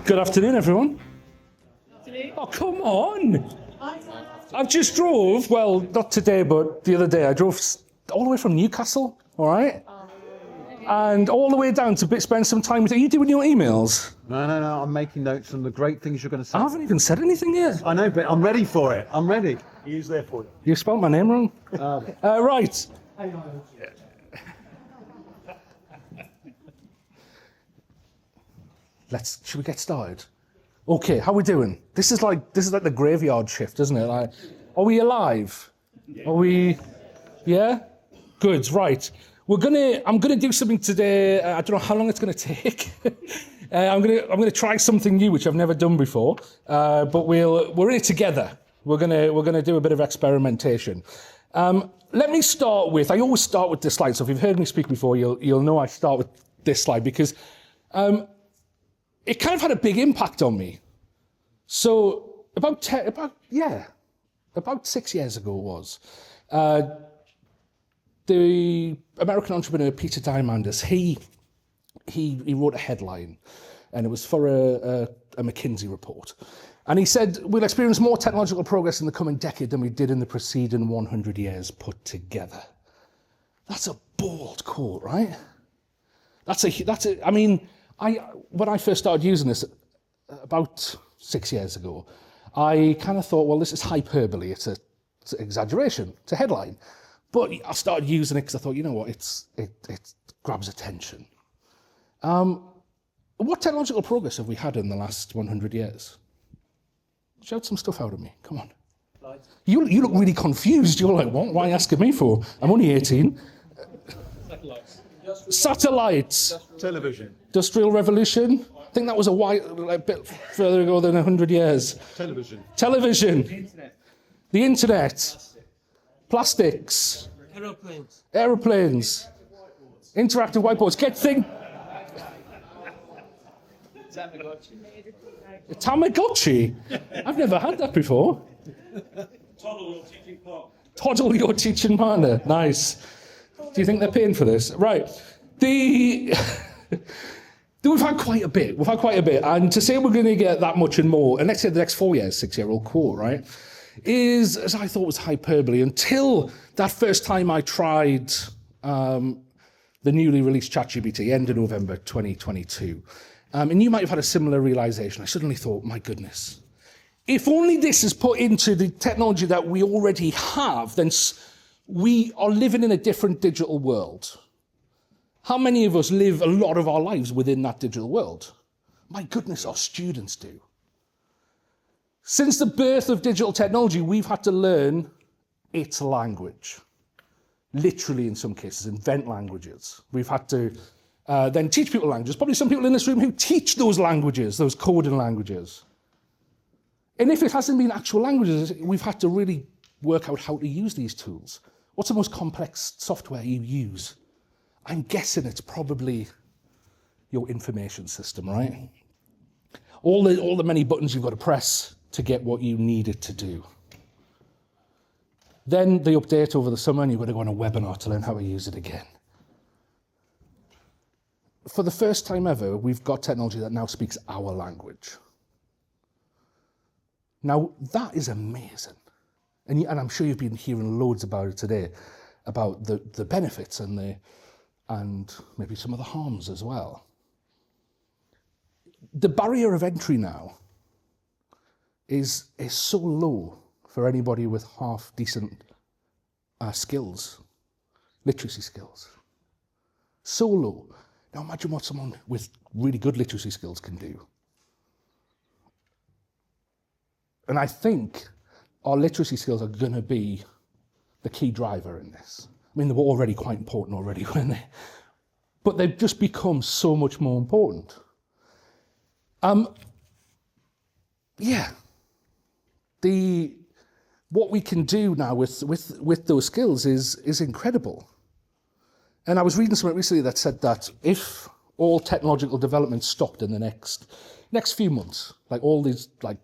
Good afternoon, everyone. Afternoon. Oh, come on. I've just drove, well, not today, but the other day, I drove all the way from Newcastle, all right? And all the way down to spend some time with you. Are you doing your emails? No, I'm making notes on the great things you're going to say. I haven't even said anything yet. I know, but I'm ready for it. I'm ready. He's there for you. You spelled my name wrong. Right. Should we get started? Okay, how are we doing? This is like the graveyard shift, isn't it? Like, are we alive? Yeah. Are we? Yeah. Good. Right. I'm gonna do something today. I don't know how long it's gonna take. I'm gonna try something new which I've never done before. But we're in it together. We're gonna do a bit of experimentation. Let me start with. I always start with this slide. So if you've heard me speak before, you'll know I start with this slide because it kind of had a big impact on me. So about 6 years ago it was. The American entrepreneur Peter Diamandis, he wrote a headline, and it was for a McKinsey report. And he said, we'll experience more technological progress in the coming decade than we did in the preceding 100 years put together. That's a bold quote, right? When I first started using this about 6 years ago, I kind of thought, well, this is hyperbole, it's an exaggeration, it's a headline. But I started using it because I thought, you know what, it grabs attention. What technological progress have we had in the last 100 years? Shout some stuff out at me, come on. Lights. You look really confused. You're like, what? Why are you asking me for? I'm only 18. Satellites. Television. Industrial revolution. I think that was a bit further ago than 100 years. Television. The internet. Plastics. Aeroplanes. Interactive whiteboards. Tamagotchi? I've never had that before. Toddle your teaching partner. Nice. Do you think they're paying for this? Right. We've had quite a bit. And to say we're going to get that much and more, and let's say the next 4 years, 6-year-old core, right, is, as I thought, was hyperbole until that first time I tried the newly released ChatGPT, end of November 2022. And you might have had a similar realization. I suddenly thought, my goodness, if only this is put into the technology that we already have, then we are living in a different digital world. How many of us live a lot of our lives within that digital world? My goodness, our students do. Since the birth of digital technology, we've had to learn its language. Literally, in some cases, invent languages. We've had to then teach people languages. Probably some people in this room who teach those languages, those coding languages. And if it hasn't been actual languages, we've had to really work out how to use these tools. What's the most complex software you use? I'm guessing it's probably your information system, right? All the many buttons you've got to press to get what you need it to do. Then they update over the summer and you've got to go on a webinar to learn how to use it again. For the first time ever, we've got technology that now speaks our language. Now, that is amazing. And I'm sure you've been hearing loads about it today, about the benefits and maybe some of the harms as well. The barrier of entry now is so low for anybody with half decent skills, literacy skills. So low. Now imagine what someone with really good literacy skills can do. And I think our literacy skills are going to be the key driver in this. I mean, they were already quite important already, weren't they? But they've just become so much more important. What we can do now with those skills is incredible. And I was reading something recently that said that if all technological development stopped in the next few months, like all these, like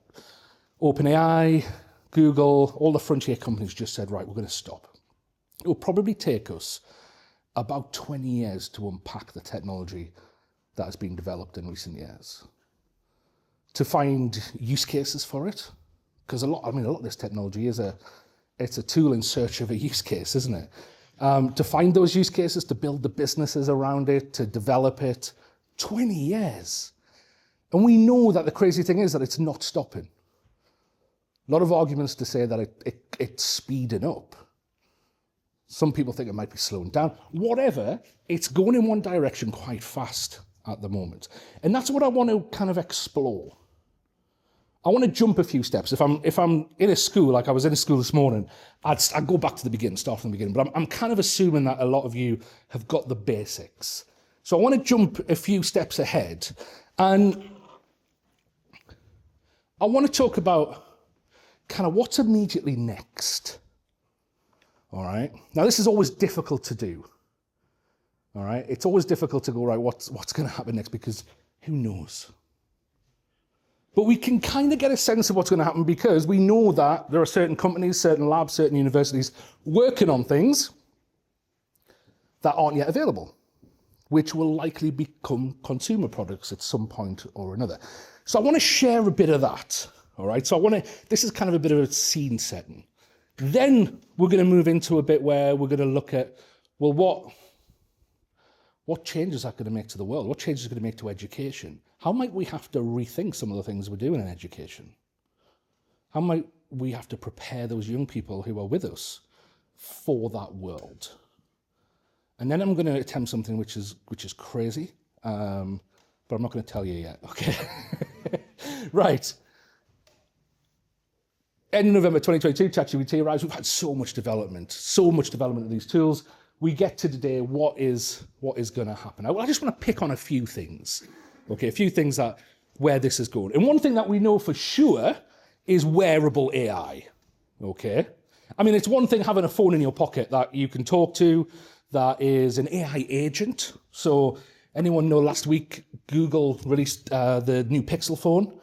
OpenAI, Google, all the frontier companies just said, right, we're going to stop. It will probably take us about 20 years to unpack the technology that has been developed in recent years. to find use cases for it. Because a lot of this technology it's a tool in search of a use case, isn't it? To find those use cases, to build the businesses around it, to develop it, 20 years. And we know that the crazy thing is that it's not stopping. A lot of arguments to say that it's speeding up. Some people think it might be slowing down. Whatever, it's going in one direction quite fast at the moment. And that's what I want to kind of explore. I want to jump a few steps. If I'm in a school, like I was in a school this morning, I'd go back to the beginning, start from the beginning. But I'm kind of assuming that a lot of you have got the basics. So I want to jump a few steps ahead. And I want to talk about kind of what's immediately next. All right. Now, this is always difficult to do. All right. It's always difficult to go, right, what's going to happen next, because who knows? But we can kind of get a sense of what's going to happen because we know that there are certain companies, certain labs, certain universities working on things that aren't yet available, which will likely become consumer products at some point or another. So I want to share a bit of that. All right. So this is kind of a bit of a scene setting. Then we're going to move into a bit where we're going to look at, well, what changes are that going to make to the world? What changes are going to make to education? How might we have to rethink some of the things we're doing in education? How might we have to prepare those young people who are with us for that world? And then I'm going to attempt something which is crazy, but I'm not going to tell you yet, okay? Right. End of November 2022, ChatGPT arrives. We've had so much development of these tools. We get to today, what is going to happen? I just want to pick on a few things, okay? A few things where this is going. And one thing that we know for sure is wearable AI, okay? I mean, it's one thing having a phone in your pocket that you can talk to, that is an AI agent. So anyone know last week Google released the new Pixel phone,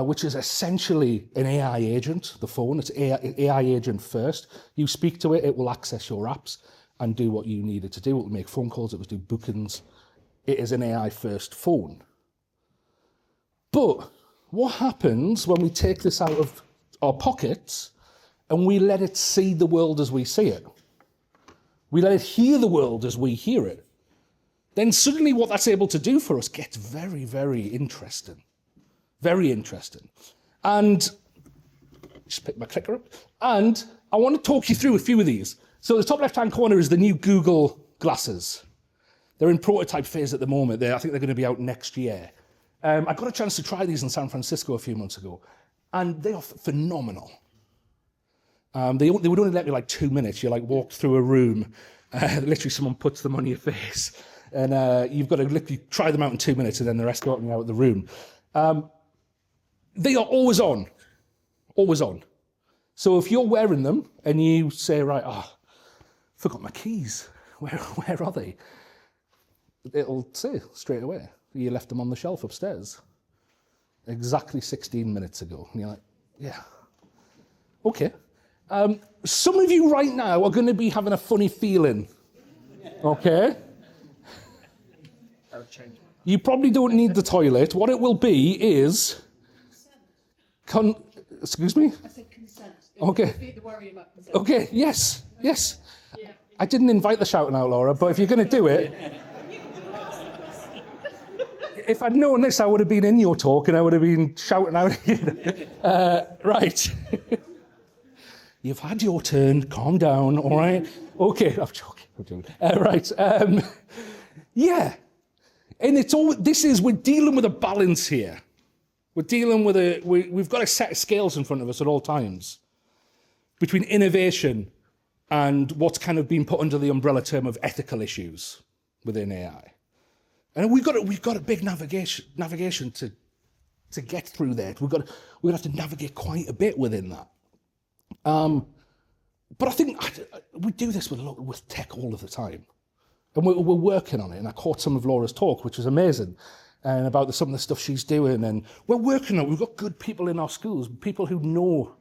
which is essentially an AI agent, the phone. It's AI agent first. You speak to it, it will access your apps and do what you need it to do. It will make phone calls, it will do bookings. It is an AI first phone. But what happens when we take this out of our pockets and we let it see the world as we see it? We let it hear the world as we hear it. Then suddenly what that's able to do for us gets very, very interesting. Very interesting. And just pick my clicker up. And I want to talk you through a few of these. So the top left-hand corner is the new Google glasses. They're in prototype phase at the moment. I think they're going to be out next year. I got a chance to try these in San Francisco a few months ago, and they are phenomenal. They would only let me like 2 minutes. You like walk through a room, literally someone puts them on your face, and you've got to literally try them out in 2 minutes, and then the rest got me out of the room. They are always on, always on. So if you're wearing them and you say, right, forgot my keys, where are they? It'll say straight away, you left them on the shelf upstairs exactly 16 minutes ago. And you're like, yeah, okay. Some of you right now are going to be having a funny feeling, okay? You probably don't need the toilet. What it will be is... Excuse me? I said consent. Okay. The worry about consent. Okay, yes. Yeah. I didn't invite the shouting out, Laura, but if you're going to do it... If I'd known this, I would have been in your talk and I would have been shouting out. Right. You've had your turn. Calm down, all right? Okay, I'm joking. Right. Yeah. And we're dealing with a balance here. We're dealing with we've got a set of scales in front of us at all times between innovation and what's kind of been put under the umbrella term of ethical issues within AI. And we've got a big navigation to get through there. We're going to have to navigate quite a bit within that. But I think we do this with tech all of the time. And we're working on it. And I caught some of Laura's talk, which was amazing, and about some of the stuff she's doing. And we're working on it. We've got good people in our schools, people who know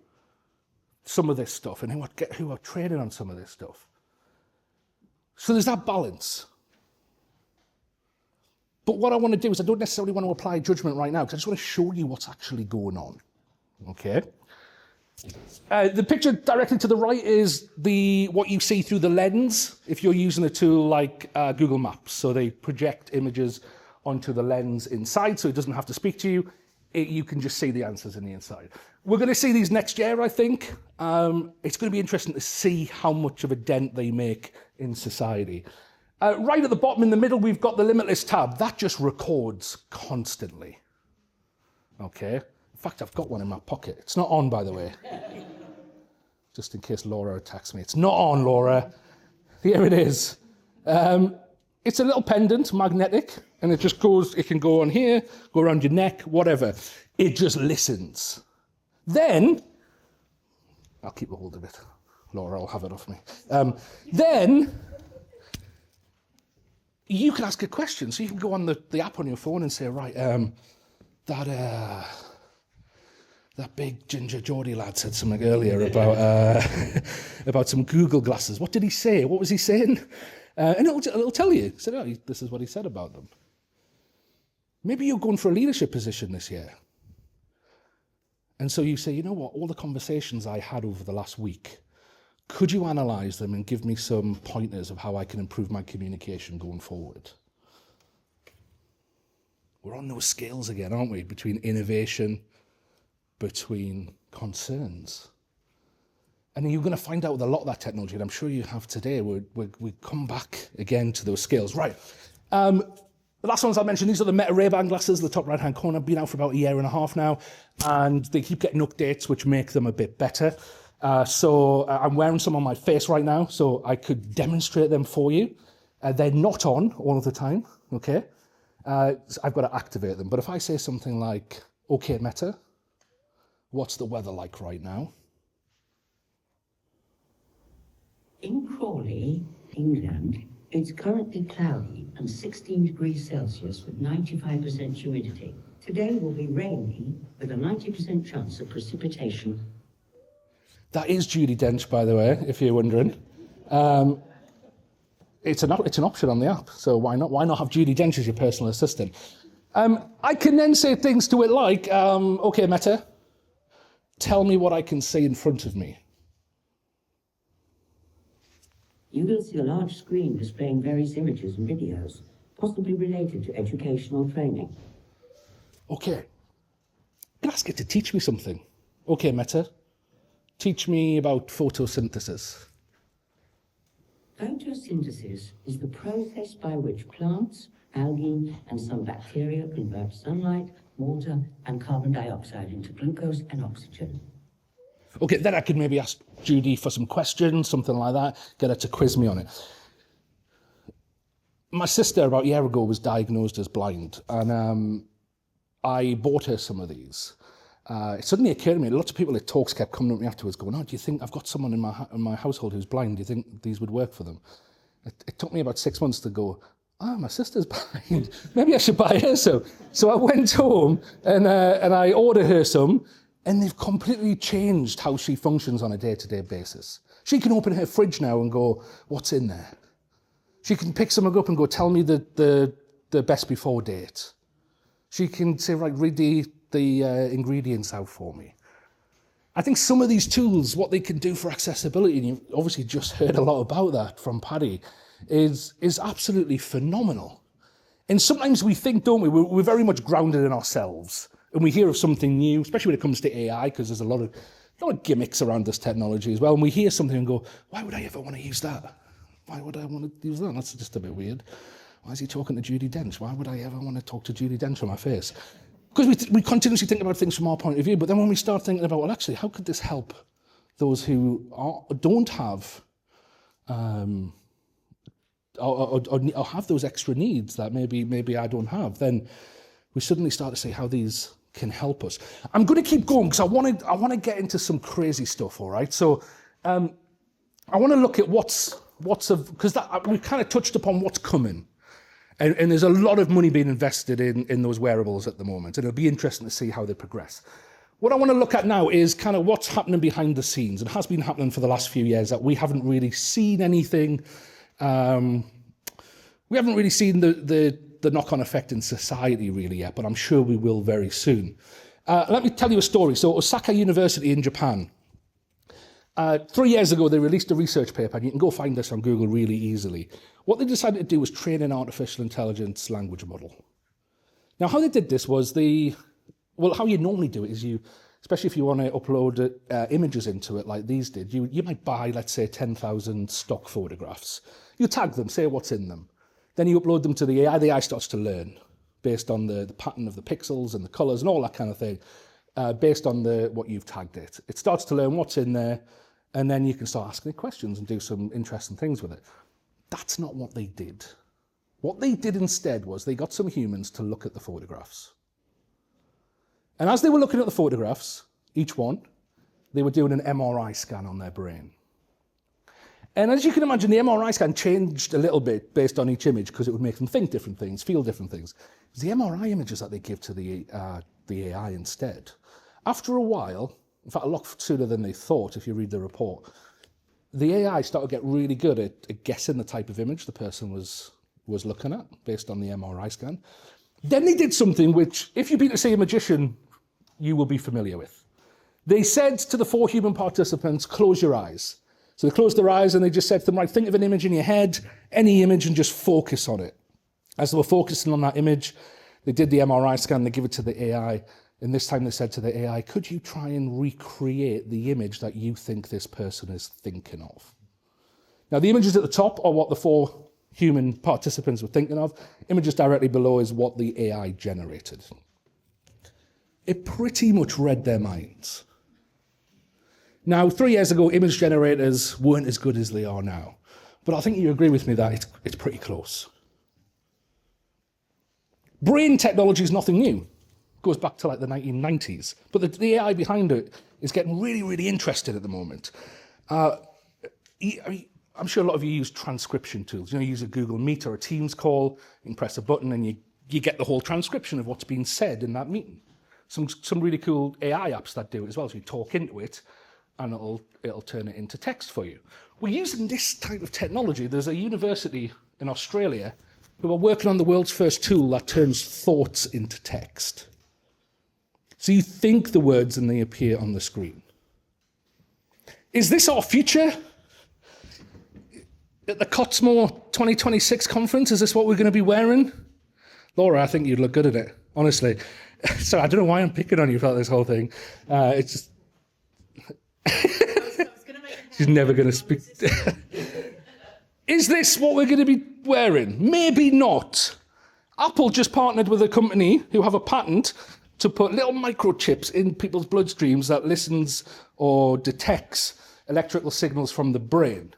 some of this stuff and who are training on some of this stuff. So there's that balance. But what I want to do is I don't necessarily want to apply judgment right now because I just want to show you what's actually going on. Okay? The picture directly to the right is what you see through the lens if you're using a tool like Google Maps. So they project images onto the lens inside so it doesn't have to speak to you. You can just see the answers in the inside. We're going to see these next year, I think. It's going to be interesting to see how much of a dent they make in society. Right at the bottom in the middle, we've got the Limitless tab. That just records constantly. Okay? In fact, I've got one in my pocket. It's not on, by the way. Just in case Laura attacks me. It's not on, Laura. Here it is. It's a little pendant, magnetic, and it just goes, it can go on here, go around your neck, whatever. It just listens. Then, I'll keep a hold of it. Laura will have it off me. Then, you can ask a question. So you can go on the app on your phone and say, right, that big ginger Geordie lad said something earlier about some Google glasses. What did he say? What was he saying? And it'll tell you. So, oh, this is what he said about them. Maybe you're going for a leadership position this year. And so you say, you know what, all the conversations I had over the last week, could you analyse them and give me some pointers of how I can improve my communication going forward? We're on those scales again, aren't we? Between innovation, between concerns. And you're going to find out with a lot of that technology, and I'm sure you have today, we come back again to those scales. Right. The last ones I mentioned, these are the Meta Ray-Ban glasses, the top right-hand corner, been out for about a year and a half now, and they keep getting updates which make them a bit better. So I'm wearing some on my face right now, so I could demonstrate them for you. They're not on all of the time, okay? So I've got to activate them. But if I say something like, okay, Meta, what's the weather like right now? In Crawley, England, it's currently cloudy and 16 degrees Celsius with 95% humidity. Today will be rainy with a 90% chance of precipitation. That is Judi Dench, by the way, if you're wondering. It's an option on the app, so why not have Judi Dench as your personal assistant? I can then say things to it like, okay, Meta, tell me what I can see in front of me. You will see a large screen displaying various images and videos, possibly related to educational training. Okay. I'm going to ask it to teach me something. Okay, Meta, teach me about photosynthesis. Photosynthesis is the process by which plants, algae, and some bacteria convert sunlight, water, and carbon dioxide into glucose and oxygen. Okay, then I could maybe ask Judy for some questions, something like that, get her to quiz me on it. My sister, about a year ago, was diagnosed as blind, and I bought her some of these. It suddenly occurred to me, lots of people at talks kept coming up to me afterwards going, oh, do you think, I've got someone in my household who's blind, do you think these would work for them? It took me about 6 months to go, my sister's blind, maybe I should buy her some. So I went home and I ordered her some, and they've completely changed how she functions on a day-to-day basis. She can open her fridge now and go, what's in there? She can pick something up and go, tell me the best before date. She can say, right, read the ingredients out for me. I think some of these tools, what they can do for accessibility, and you've obviously just heard a lot about that from Paddy, is absolutely phenomenal. And sometimes we think, don't we, we're very much grounded in ourselves. And we hear of something new, especially when it comes to AI, because there's a lot of gimmicks around this technology as well. And we hear something and go, why would I ever want to use that? Why would I want to use that? That's just a bit weird. Why is he talking to Judi Dench? Why would I ever want to talk to Judi Dench on my face? Because we continuously think about things from our point of view, but then when we start thinking about, well, actually, how could this help those who don't have, or have those extra needs that maybe I don't have, then we suddenly start to see how these can help us. I'm going to keep going because I want to get into some crazy stuff, all right? So I want to look at because we've kind of touched upon what's coming. And there's a lot of money being invested in those wearables at the moment, and it'll be interesting to see how they progress. What I want to look at now is kind of what's happening behind the scenes. It has been happening for the last few years that we haven't really seen anything. We haven't really seen the the knock-on effect in society really yet, but I'm sure we will very soon. Let me tell you a story. So Osaka University in Japan, 3 years ago, they released a research paper, and you can go find this on Google really easily. What they decided to do was train an artificial intelligence language model. Now, how they did this was how you normally do it is especially if you want to upload images into it like these did, you might buy, let's say, 10,000 stock photographs. You tag them, say what's in them. Then you upload them to the AI. The AI starts to learn based on the pattern of the pixels and the colors and all that kind of thing, based on what you've tagged it. It starts to learn what's in there, and then you can start asking it questions and do some interesting things with it. That's not what they did. What they did instead was they got some humans to look at the photographs. And as they were looking at the photographs, each one, they were doing an MRI scan on their brain. And as you can imagine, the MRI scan changed a little bit based on each image because it would make them think different things, feel different things. It was the MRI images that they give to the AI instead. After a while, in fact, a lot sooner than they thought, if you read the report, the AI started to get really good at guessing the type of image the person was looking at based on the MRI scan. Then they did something which, if you've been to see a magician, you will be familiar with. They said to the 4 human participants, close your eyes. So they closed their eyes and they just said to them, right, think of an image in your head, any image, and just focus on it. As they were focusing on that image, they did the MRI scan, they give it to the AI, and this time they said to the AI, could you try and recreate the image that you think this person is thinking of? Now, the images at the top are what the 4 human participants were thinking of. Images directly below is what the AI generated. It pretty much read their minds. Now, 3 years ago, image generators weren't as good as they are now. But I think you agree with me that it's pretty close. Brain technology is nothing new. It goes back to like the 1990s. But the AI behind it is getting really, really interesting at the moment. I'm sure a lot of you use transcription tools. You use a Google Meet or a Teams call, you can press a button and you get the whole transcription of what's being said in that meeting. Some really cool AI apps that do it as well. So you talk into it and it'll turn it into text for you. We're using this type of technology. There's a university in Australia who are working on the world's first tool that turns thoughts into text. So you think the words and they appear on the screen. Is this our future? At the Cottesmore 2026 conference, is this what we're going to be wearing? Laura, I think you'd look good at it, honestly. So I don't know why I'm picking on you about this whole thing. It's just... She's never going to speak. Is this what we're going to be wearing? Maybe not. Apple just partnered with a company who have a patent to put little microchips in people's bloodstreams that listens or detects electrical signals from the brain.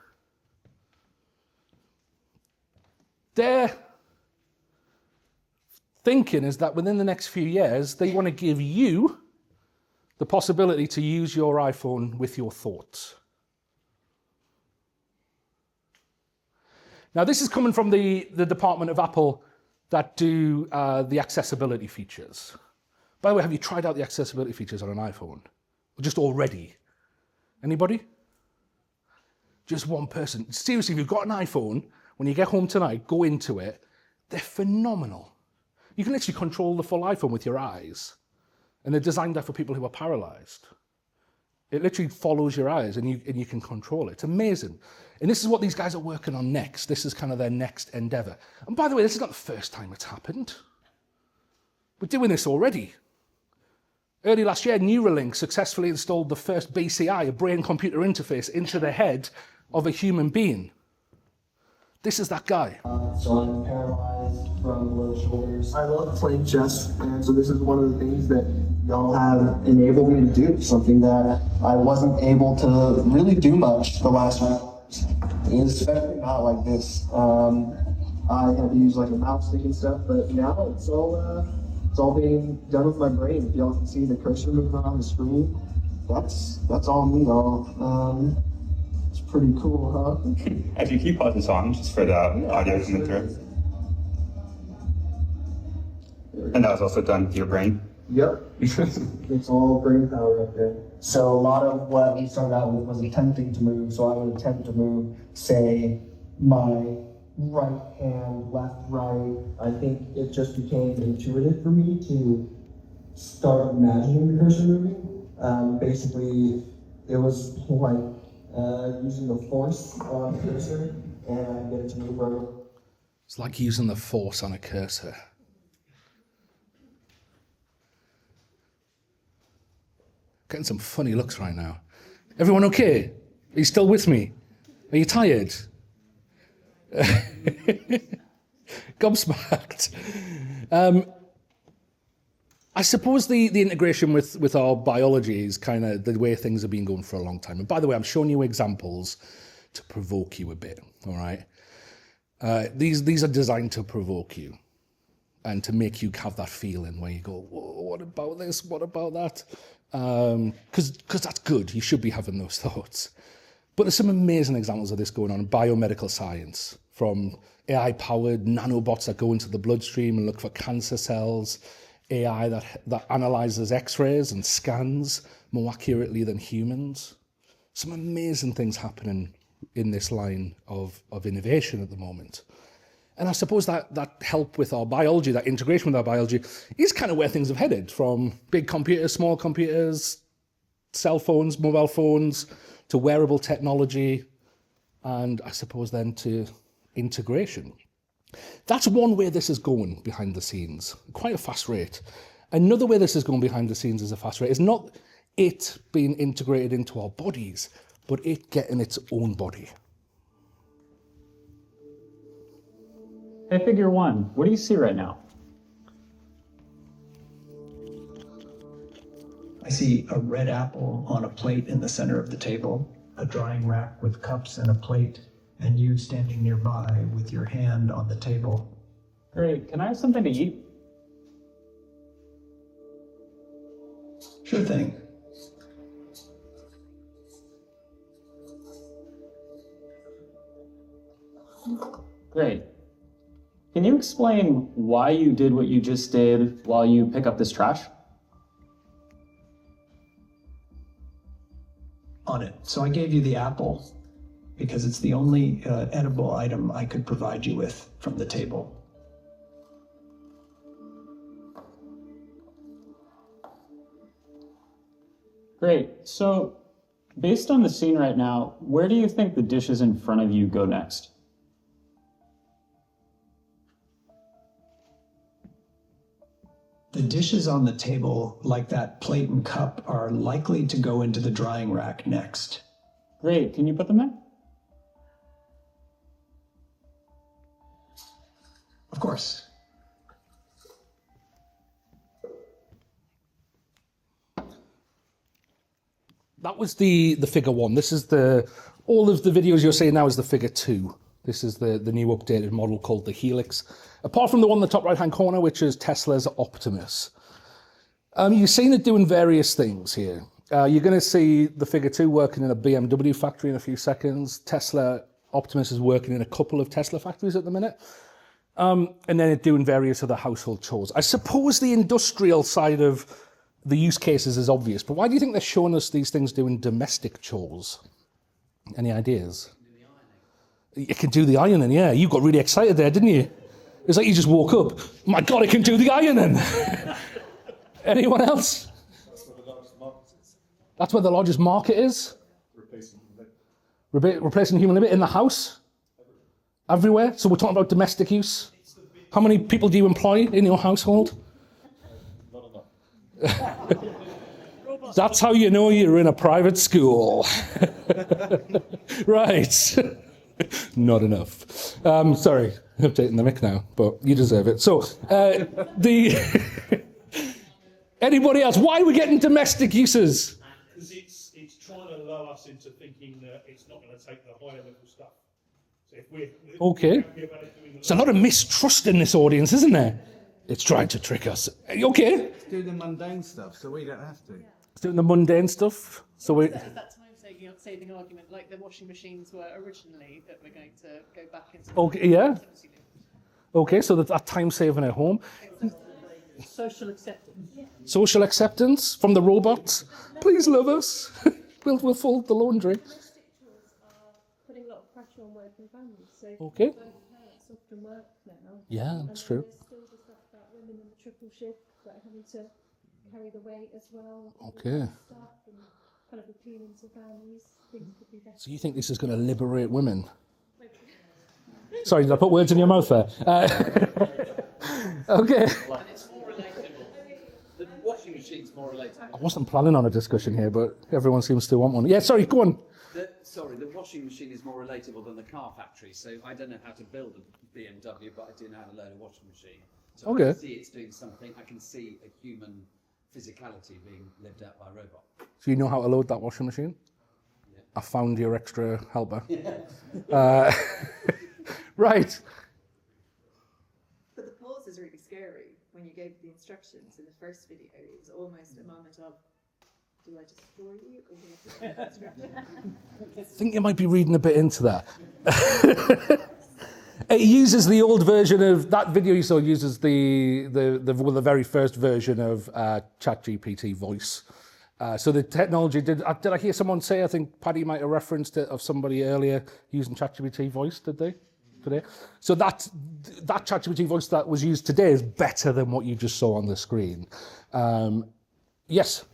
Their thinking is that within the next few years, they want to give you the possibility to use your iPhone with your thoughts. Now, this is coming from the department of Apple that do the accessibility features. By the way, have you tried out the accessibility features on an iPhone? Or just already? Anybody? Just one person. Seriously, if you've got an iPhone, when you get home tonight, go into it. They're phenomenal. You can literally control the full iPhone with your eyes. And they're designed there for people who are paralyzed. It literally follows your eyes and you can control it. It's amazing. And this is what these guys are working on next. This is kind of their next endeavor. And by the way, this is not the first time it's happened. We're doing this already. Early last year, Neuralink successfully installed the first BCI, a brain-computer interface, into the head of a human being. This is that guy. So I'm paralyzed from below the shoulders. I love playing chess, and so this is one of the things that y'all have enabled me to do, something that I wasn't able to really do much the last few years, especially not like this. I had to use like a mouse stick and stuff, but now it's all being done with my brain. If y'all can see the cursor moving on the screen, that's all me, y'all. It's pretty cool, huh? Actually, can you pause the song just for the audio coming through? And that was also done with your brain? Yep. It's all brain power up there. So a lot of what we started out with was attempting to move. So I would attempt to move, say, my right hand, left, right. I think it just became intuitive for me to start imagining the cursor moving. Basically, it was like using the force on the cursor and I get it to move right. It's like using the force on a cursor. Getting some funny looks right now. Everyone okay? Are you still with me? Are you tired? Gobsmacked. I suppose the integration with our biology is kind of the way things have been going for a long time. And by the way, I'm showing you examples to provoke you a bit, all right? These are designed to provoke you and to make you have that feeling where you go, whoa, what about this? What about that? Because that's good. You should be having those thoughts. But there's some amazing examples of this going on in biomedical science, from AI-powered nanobots that go into the bloodstream and look for cancer cells, AI that analyzes X-rays and scans more accurately than humans. Some amazing things happening in this line of innovation at the moment. And I suppose that help with our biology, that integration with our biology, is kind of where things have headed, from big computers, small computers, cell phones, mobile phones, to wearable technology, and I suppose then to integration. That's one way this is going behind the scenes, quite a fast rate. Another way this is going behind the scenes is a fast rate. It's not it being integrated into our bodies, but it getting its own body. Hey, figure one, what do you see right now? I see a red apple on a plate in the center of the table, a drying rack with cups and a plate, and you standing nearby with your hand on the table. Great, can I have something to eat? Sure thing. Great. Can you explain why you did what you just did while you pick up this trash? On it. So I gave you the apple because it's the only edible item I could provide you with from the table. Great, so based on the scene right now, where do you think the dishes in front of you go next? The dishes on the table, like that plate and cup, are likely to go into the drying rack next. Great, can you put them there? Of course. That was the figure one. This is all of the videos you're seeing now is the figure two. This is the new updated model called the Helix. Apart from the one in the top right-hand corner, which is Tesla's Optimus. You've seen it doing various things here. You're going to see the figure two working in a BMW factory in a few seconds. Tesla Optimus is working in a couple of Tesla factories at the minute. And then it doing various other household chores. I suppose the industrial side of the use cases is obvious, but why do you think they're showing us these things doing domestic chores? Any ideas? It can do the ironing, yeah. You got really excited there, didn't you? It's like you just woke up. My God, it can do the ironing. Anyone else? That's where the largest market is? Replacing human labour in the house? Everywhere? So we're talking about domestic use? How many people do you employ in your household? That's how you know you're in a private school. Right. Not enough. Sorry, I'm taking the mic now, but you deserve it. So, anybody else? Why are we getting domestic uses? Because it's trying to lull us into thinking that it's not going to take the higher level stuff. So if we're okay. There's a lot of mistrust in this audience, isn't there? It's trying to trick us. Are you okay? It's doing the mundane stuff, so we don't have to. It's doing the mundane stuff, so we. That time-saving argument, like the washing machines were originally, that we're going to go back into. Okay, yeah. Okay, so that time saving at home. Social acceptance. Social acceptance from the robots. Please love us. We'll fold the laundry. Domestic chores are putting a lot of pressure on working families. So Okay. both parents often work now. Yeah, And that's then true. there's still the stuff about women in the triple shift that are having to carry the weight as well. Okay. Stuff and kind of appealing to families. Things could be better. So you think this is going to liberate women? Sorry, did I put words in your mouth there? Okay. And it's more relatable. The washing machine's more relatable. I wasn't planning on a discussion here, but everyone seems to want one. Yeah, sorry, go on. The washing machine is more relatable than the car factory. So I don't know how to build a BMW, but I do know how to load a washing machine. So Okay. I can see it's doing something. I can see a human physicality being lived out by a robot. So you know how to load that washing machine? Yeah. I found your extra helper. Right. But the pause is really scary when you gave the instructions in the first video. It was almost a moment of, do I destroy you or do I destroy you? I think you might be reading a bit into that. It uses the old version of that video you saw. Uses the very first version of ChatGPT voice. So the technology did I hear someone say? I think Paddy might have referenced it of somebody earlier using ChatGPT voice. Did they? Today. So that ChatGPT voice that was used today is better than what you just saw on the screen. Yes.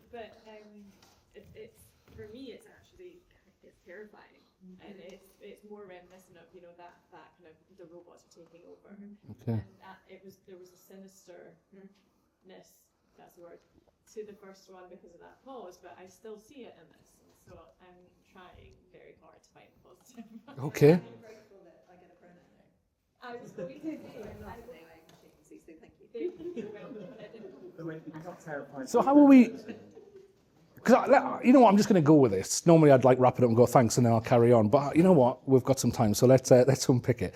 But it's for me, it's terrifying, and it's more reminiscent of that kind of the robots are taking over. Okay. And there was a sinisterness, that's the word, to the first one because of that pause, but I still see it in this. So I'm trying very hard to find the positive. Okay. I'm grateful that I get a pronoun there. I was going to say, I think machines, so thank you. So how are we? Because you know what, I'm just going to go with this. Normally I'd like wrap it up and go thanks, and then I'll carry on. But you know what, we've got some time, so let's unpick it.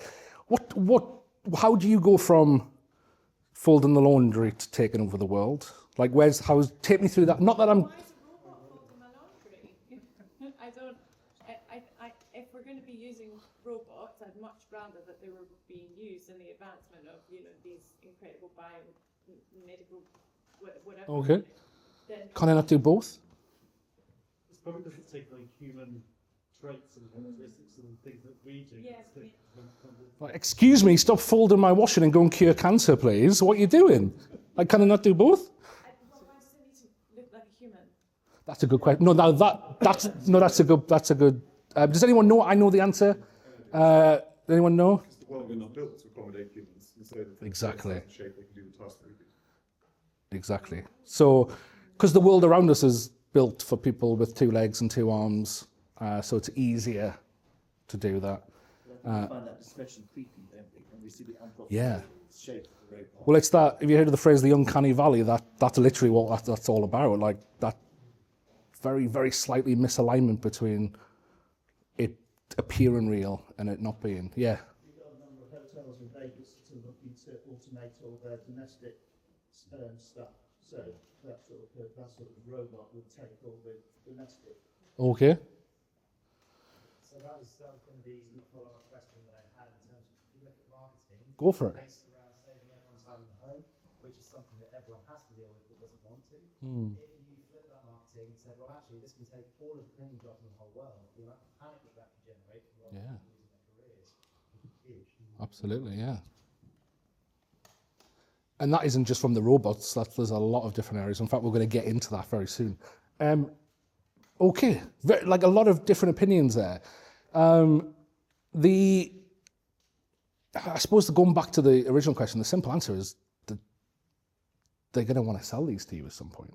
How do you go from folding the laundry to taking over the world? Like, take me through that. Not that I'm. If we're going to be using robots, I'd much rather that they were being used in the advancement of these incredible biomedical whatever. Okay. Can I not do both? It's probably because it's taking human traits and characteristics and things that we do. Yes. Like, excuse me, stop folding my washing and go and cure cancer, please. What are you doing? Like, can I not do both? Why does it need to look like a human? That's a good question. No, now that's a good. Does anyone know? I know the answer. Does anyone know? Because the world we're not built to accommodate humans. And so Exactly. the shape they can do the task that we do. Exactly. So, because the world around us is built for people with 2 legs and 2 arms, so it's easier to do that. We find that especially creepy, don't we? When we see the Yeah. shape of the robot. Well, it's that. Have you heard of the phrase "the uncanny valley"? That's literally what that's all about. Like that, very, very slightly misalignment between it appearing real and it not being. Yeah. We've got a number of hotels in Vegas that are looking to automate all their domestic stuff. So that sort of robot would take all the domestic. Okay. So that was going to be the follow-up question that I had in terms of if you look at marketing. Go for it. Based around saving everyone's time in the home, which is something that everyone has to deal with but doesn't want to. If you flip that marketing and said, well, actually, this can take all of the cleaning jobs in the whole world, the amount of panic that can generate for people losing their careers is huge. Absolutely, yeah. And that isn't just from the robots. There's a lot of different areas. In fact, we're going to get into that very soon. Okay, like a lot of different opinions there. I suppose going back to the original question, the simple answer is that they're going to want to sell these to you at some point.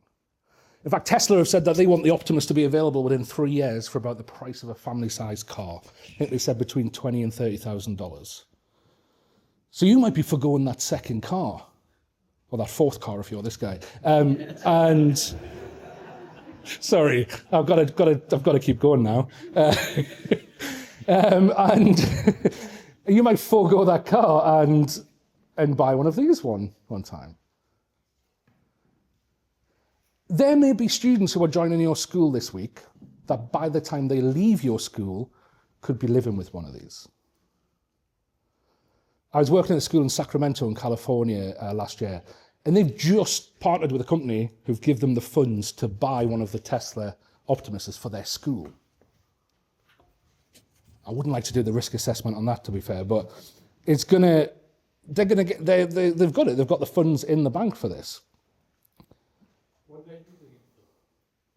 In fact, Tesla have said that they want the Optimus to be available within 3 years for about the price of a family-sized car. I think they said between $20,000 and $30,000. So you might be forgoing that second car, or that fourth car if you're this guy. And sorry, I've got to keep going now. And you might forego that car and buy one of these one time. There may be students who are joining your school this week that by the time they leave your school could be living with one of these. I was working at a school in Sacramento in California last year, and they've just partnered with a company who've given them the funds to buy one of the Tesla Optimuses for their school. I wouldn't like to do the risk assessment on that, to be fair, but it's gonna, they're gonna get, they've got it. They've got the funds in the bank for this.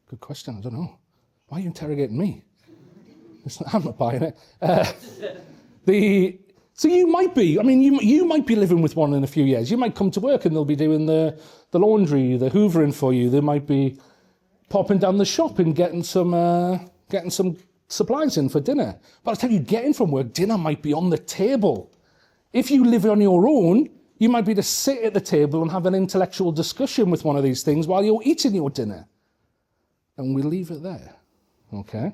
Good question. I don't know. Why are you interrogating me? I'm not buying it. So you might be. I mean, you might be living with one in a few years. You might come to work and they'll be doing the laundry, the hoovering for you. They might be popping down the shop and getting some supplies in for dinner. By the time you get in from work, dinner might be on the table. If you live on your own, you might be to sit at the table and have an intellectual discussion with one of these things while you're eating your dinner. And we'll leave it there. Okay?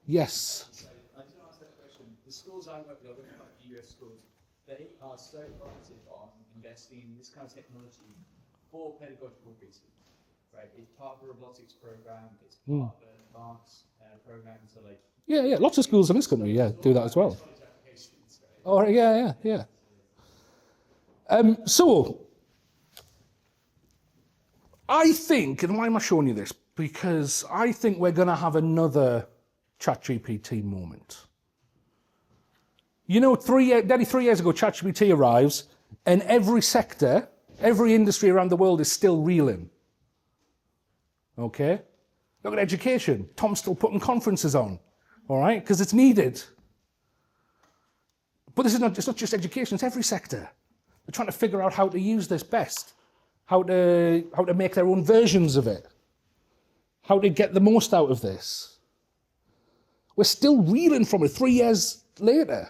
Yes? I just want to ask that question. The schools I work with, like the US schools, they are so positive on investing in this kind of technology for pedagogical reasons. Right? It's part of the robotics program, it's part of an advanced program to like... Yeah. Lots of schools in this country, do that as well. Oh, yeah. So, I think, and why am I showing you this? Because I think we're going to have another ChatGPT moment. You know, nearly 3 years ago, ChatGPT arrives, and every sector, every industry around the world is still reeling. Okay? Look at education. Tom's still putting conferences on, all right? Because it's needed. But it's not just education, it's every sector. They're trying to figure out how to use this best, how to make their own versions of it, how to get the most out of this. We're still reeling from it 3 years later.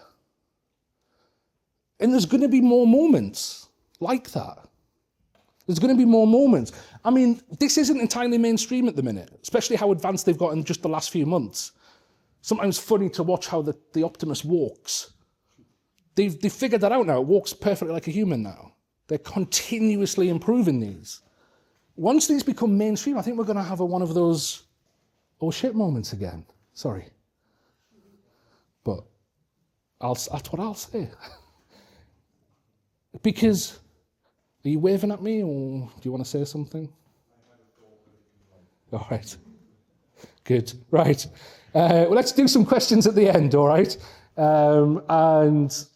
And there's going to be more moments like that. There's going to be more moments. I mean, this isn't entirely mainstream at the minute, especially how advanced they've got in just the last few months. Sometimes funny to watch how the Optimus walks. They've figured that out now. It walks perfectly like a human now. They're continuously improving these. Once these become mainstream, I think we're going to have one of those oh shit moments again. Sorry. But that's what I'll say. Because, are you waving at me or do you want to say something? All right. Good. Right. Well, let's do some questions at the end, all right? And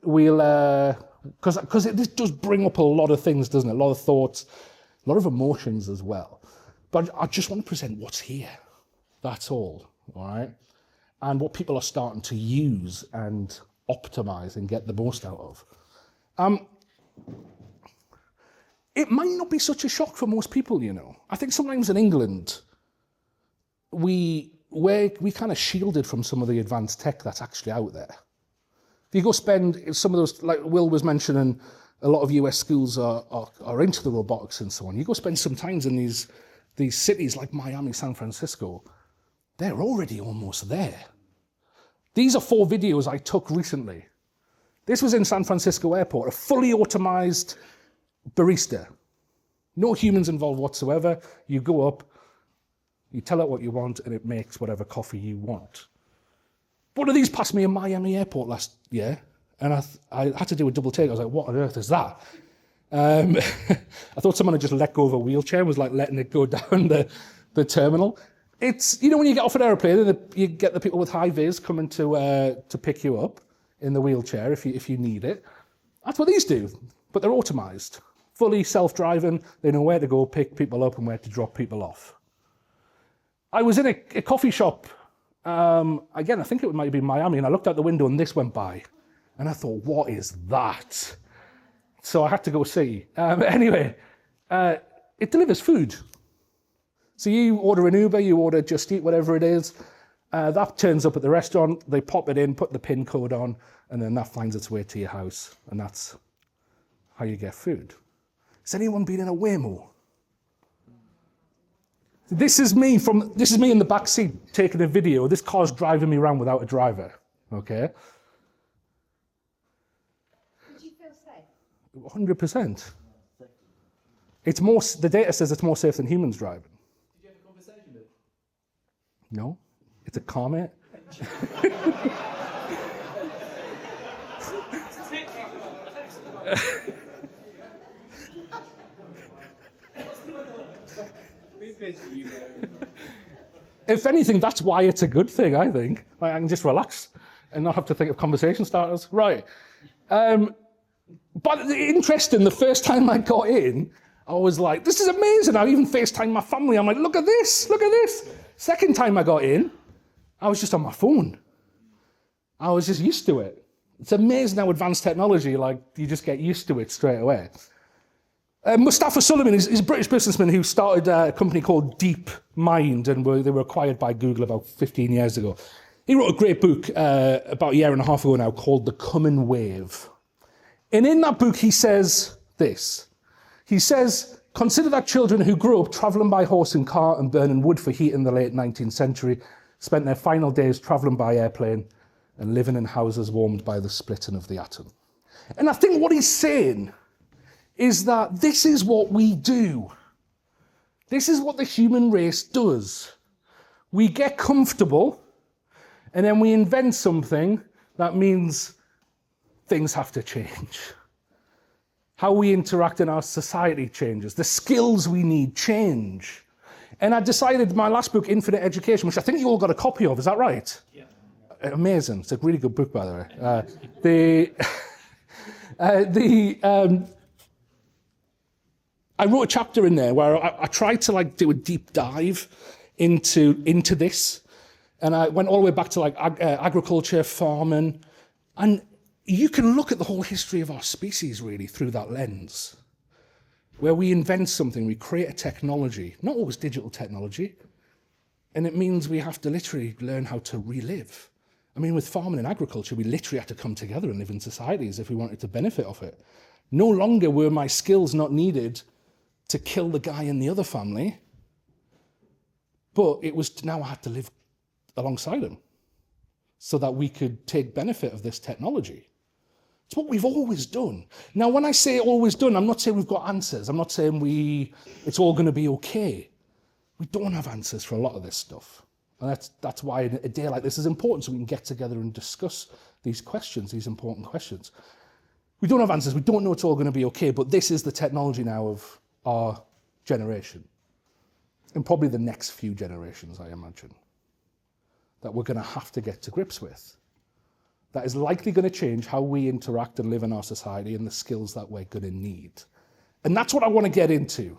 we'll, because this does bring up a lot of things, doesn't it? A lot of thoughts, a lot of emotions as well. But I just want to present what's here. That's all right? And what people are starting to use and optimize and get the most out of. It might not be such a shock for most people, you know. I think sometimes in England, we kind of shielded from some of the advanced tech that's actually out there. If you go spend some of those, like Will was mentioning, a lot of US schools are into the robotics and so on. You go spend some time in these cities like Miami, San Francisco, they're already almost there. These are 4 videos I took recently. This was in San Francisco Airport, a fully automized barista. No humans involved whatsoever. You go up, you tell it what you want, and it makes whatever coffee you want. One of these passed me in Miami Airport last year, and I had to do a double take. I was like, what on earth is that? I thought someone had just let go of a wheelchair and was like letting it go down the terminal. It's, you know, when you get off an airplane, you get the people with high vis coming to pick you up in the wheelchair if you need it. That's what these do, but they're automized, fully self-driving. They know where to go pick people up and where to drop people off. I was in a coffee shop, again, I think it might have been Miami, and I looked out the window and this went by. And I thought, what is that? So I had to go see. Anyway, it delivers food. So you order an Uber, you order Just Eat, whatever it is. That turns up at the restaurant, they pop it in, put the PIN code on, and then that finds its way to your house. And that's how you get food. Has anyone been in a Waymo? This is me in the back seat taking a video. This car's driving me around without a driver. Okay? Did you feel safe? 100%. It's more. The data says it's more safe than humans driving. Did you have a conversation with it? No, it's a comment. If anything, that's why it's a good thing, I think. Like, I can just relax and not have to think of conversation starters. Right. But interesting, the first time I got in, I was like, this is amazing. I even FaceTimed my family. I'm like, look at this, look at this. Second time I got in, I was just on my phone. I was just used to it. It's amazing how advanced technology, like, you just get used to it straight away. Mustafa Suleyman is a British businessman who started a company called DeepMind, and they were acquired by Google about 15 years ago. He wrote a great book about a year and a half ago now called The Coming Wave. And in that book, he says this. He says, consider that children who grew up travelling by horse and cart and burning wood for heat in the late 19th century spent their final days travelling by airplane and living in houses warmed by the splitting of the atom. And I think what he's saying is that this is what we do. This is what the human race does. We get comfortable, and then we invent something that means things have to change. How we interact in our society changes. The skills we need change. And I decided my last book, Infinite Education, which I think you all got a copy of, is that right? Yeah. Amazing. It's a really good book, by the way. I wrote a chapter in there where I tried to do a deep dive into this, and I went all the way back to agriculture, farming, and you can look at the whole history of our species really through that lens, where we invent something, we create a technology, not always digital technology, and it means we have to literally learn how to relive. I mean, with farming and agriculture, we literally had to come together and live in societies if we wanted to benefit off it. No longer were my skills not needed to kill the guy in the other family, but it was now I had to live alongside him so that we could take benefit of this technology. It's what we've always done. Now, when I say always done, I'm not saying we've got answers. I'm not saying it's all going to be okay. We don't have answers for a lot of this stuff. And that's why a day like this is important, so we can get together and discuss these questions, these important questions. We don't have answers. We don't know it's all going to be okay, but this is the technology now of our generation, and probably the next few generations, I imagine, that we're going to have to get to grips with. That is likely going to change how we interact and live in our society and the skills that we're going to need. And that's what I want to get into.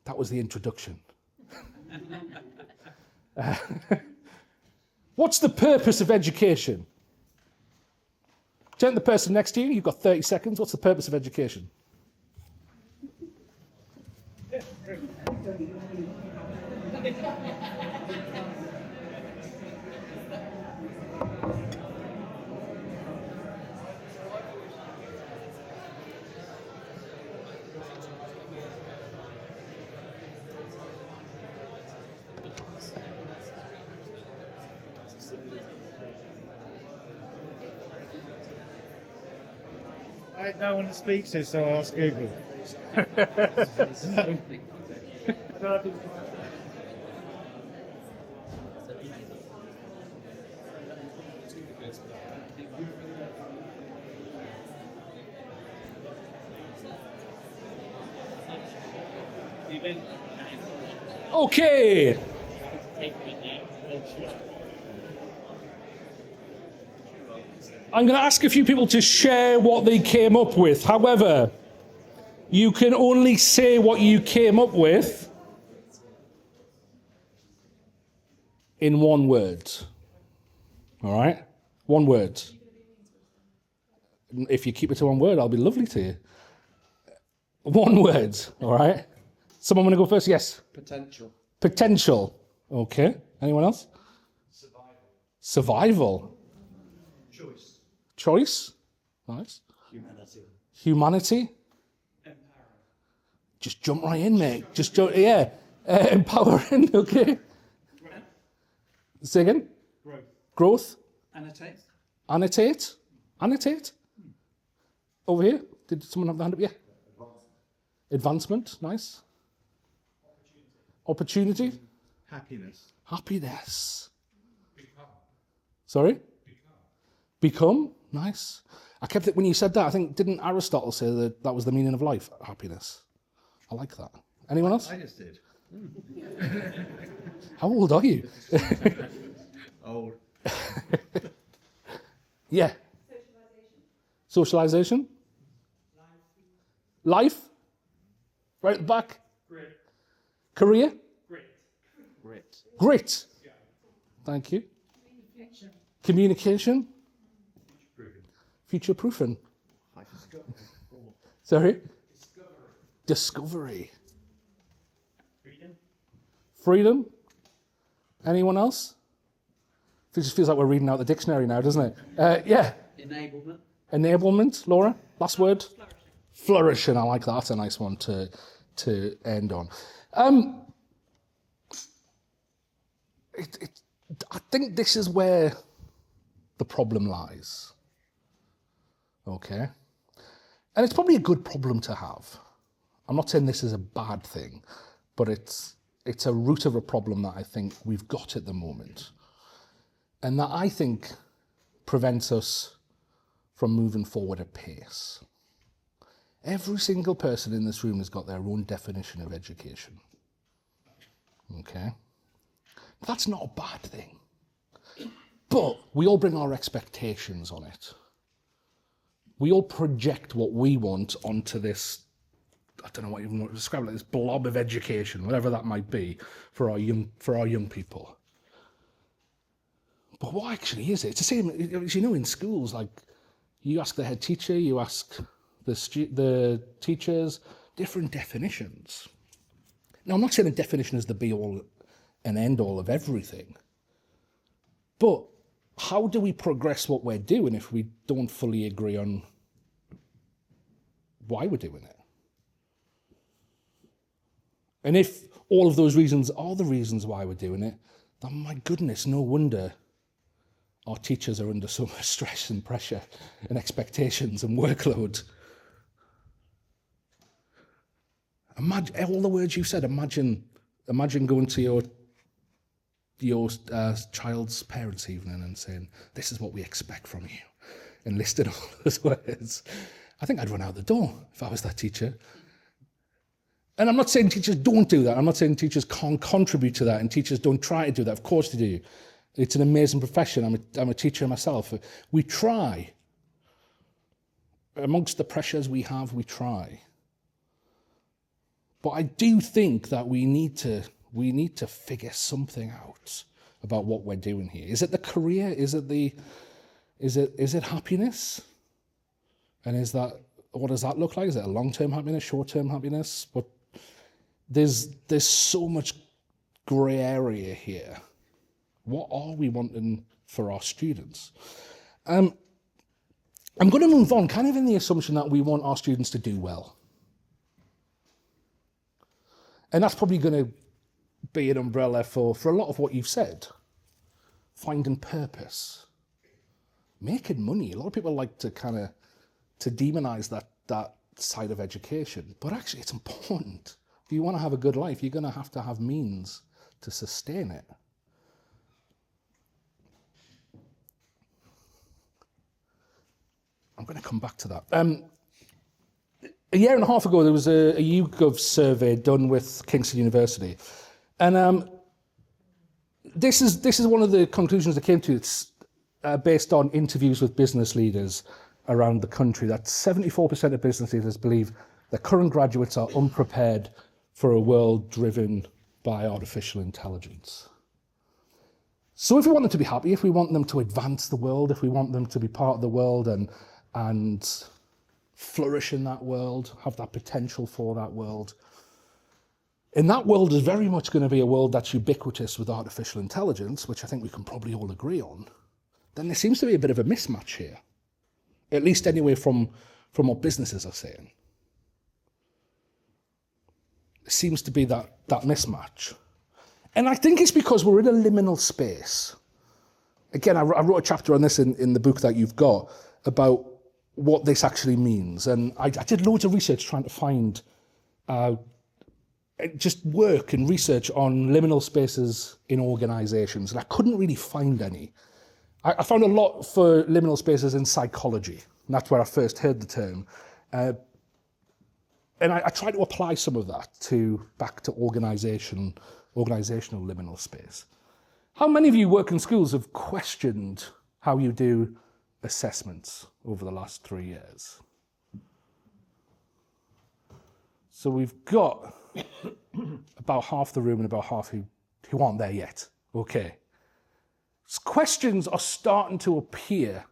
That was the introduction. What's the purpose of education? Turn to the person next to you. You've got 30 seconds. What's the purpose of education? I had no one to speak to, so I asked Google. Okay. I'm going to ask a few people to share what they came up with. However, you can only say what you came up with in one word. All right? One word. If you keep it to one word, I'll be lovely to you. One word. All right? Someone want to go first? Yes? Potential. Potential. Okay. Anyone else? Survival. Survival. Choice. Choice. Nice. Humanity. Humanity. Empowering. Just jump right in, mate. Just jump, yeah. Empowering, okay. Growth. Say again? Growth. Growth. Annotate. Annotate. Annotate. Over here. Did someone have the hand up? Yeah. Advancement. Nice. Opportunity. Happiness. Happiness. Become. Sorry? Become. Nice. I kept it when you said that. I think, didn't Aristotle say that was the meaning of life? Happiness. I like that. Anyone else? I just did. How old are you? Old. Yeah. Socialization. Life. Right at the back. Grit. Career. Grit. Grit. Thank you. Communication. Future proofing. Sorry? Discovery. Freedom. Anyone else? It just feels like we're reading out the dictionary now, doesn't it? Yeah. Enablement. Enablement. Laura, last word? Flourishing. I like that. That's a nice one to end on. I think this is where the problem lies. Okay? And it's probably a good problem to have. I'm not saying this is a bad thing, but it's a root of a problem that I think we've got at the moment. And that I think prevents us from moving forward at pace. Every single person in this room has got their own definition of education. Okay? That's not a bad thing. But we all bring our expectations on it. We all project what we want onto this, I don't know what you want to describe it, like this blob of education, whatever that might be, for our young people. But what actually is it? It's the same, as you know, in schools, like you ask the head teacher, you ask the teachers, different definitions. Now, I'm not saying a definition is the be-all and end-all of everything, but how do we progress what we're doing if we don't fully agree on why we're doing it? And if all of those reasons are the reasons why we're doing it, then my goodness, no wonder our teachers are under so much stress and pressure and expectations and workload. Imagine all the words you said. Imagine going to your child's parents' evening and saying, "This is what we expect from you," and listing all those words. I think I'd run out the door if I was that teacher. And I'm not saying teachers don't do that. I'm not saying teachers can't contribute to that and teachers don't try to do that. Of course they do. It's an amazing profession. I'm a teacher myself. We try. Amongst the pressures we have, we try. But I do think that we need to figure something out about what we're doing here. Is it the career? Is it happiness? And what does that look like? Is it a long-term happiness, short-term happiness? But there's so much grey area here. What are we wanting for our students? I'm going to move on, kind of in the assumption that we want our students to do well. And that's probably going to be an umbrella for a lot of what you've said. Finding purpose. Making money. A lot of people like to demonize that side of education. But actually, it's important. If you want to have a good life, you're going to have means to sustain it. I'm going to come back to that. A year and a half ago, there was a YouGov survey done with Kingston University. And this is one of the conclusions they came to. It's based on interviews with business leaders around the country, that 74% of business leaders believe that current graduates are unprepared for a world driven by artificial intelligence. So if we want them to be happy, if we want them to advance the world, if we want them to be part of the world and flourish in that world, have that potential for that world, and that world is very much going to be a world that's ubiquitous with artificial intelligence, which I think we can probably all agree on, then there seems to be a bit of a mismatch here. At least anyway from what businesses are saying. It seems to be that mismatch. And I think it's because we're in a liminal space. Again, I wrote a chapter on this in the book that you've got about what this actually means. And I did loads of research trying to find just work and research on liminal spaces in organizations, and I couldn't really find any. I found a lot for liminal spaces in psychology, and that's where I first heard the term. And I try to apply some of that back to organizational liminal space. How many of you work in schools have questioned how you do assessments over the last 3 years? So we've got about half the room and about half who aren't there yet. Okay. Questions are starting to appear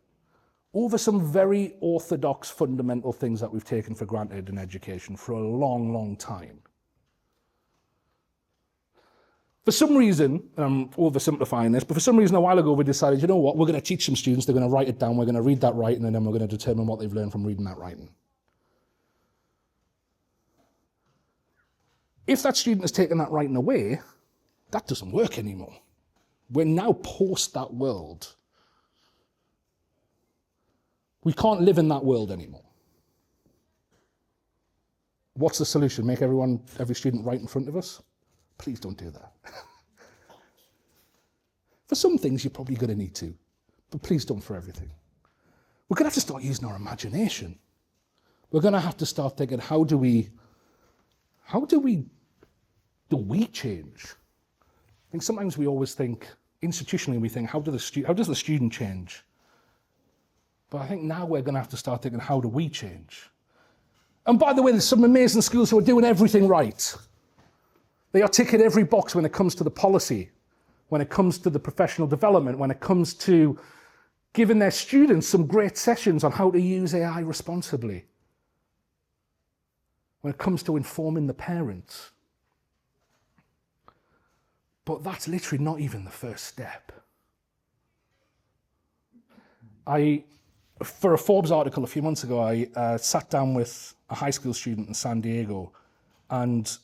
over some very orthodox fundamental things that we've taken for granted in education for a long, long time. For some reason, I'm oversimplifying this, but for some reason a while ago we decided, you know what, we're going to teach some students, they're going to write it down, we're going to read that writing, and then we're going to determine what they've learned from reading that writing. If that student has taken that writing away, that doesn't work anymore. We're now post that world. We can't live in that world anymore. What's the solution? Make every student write in front of us? Please don't do that. For some things, you're probably going to need to, but please don't for everything. We're going to have to start using our imagination. We're going to have to start thinking, how do we change? I think sometimes we always think, institutionally, we think, how does the student change? But I think now we're going to have to start thinking, how do we change? And by the way, there's some amazing schools who are doing everything right. They are ticking every box when it comes to the policy, when it comes to the professional development, when it comes to giving their students some great sessions on how to use AI responsibly, when it comes to informing the parents. But that's literally not even the first step. For a Forbes article a few months ago, I sat down with a high school student in San Diego, and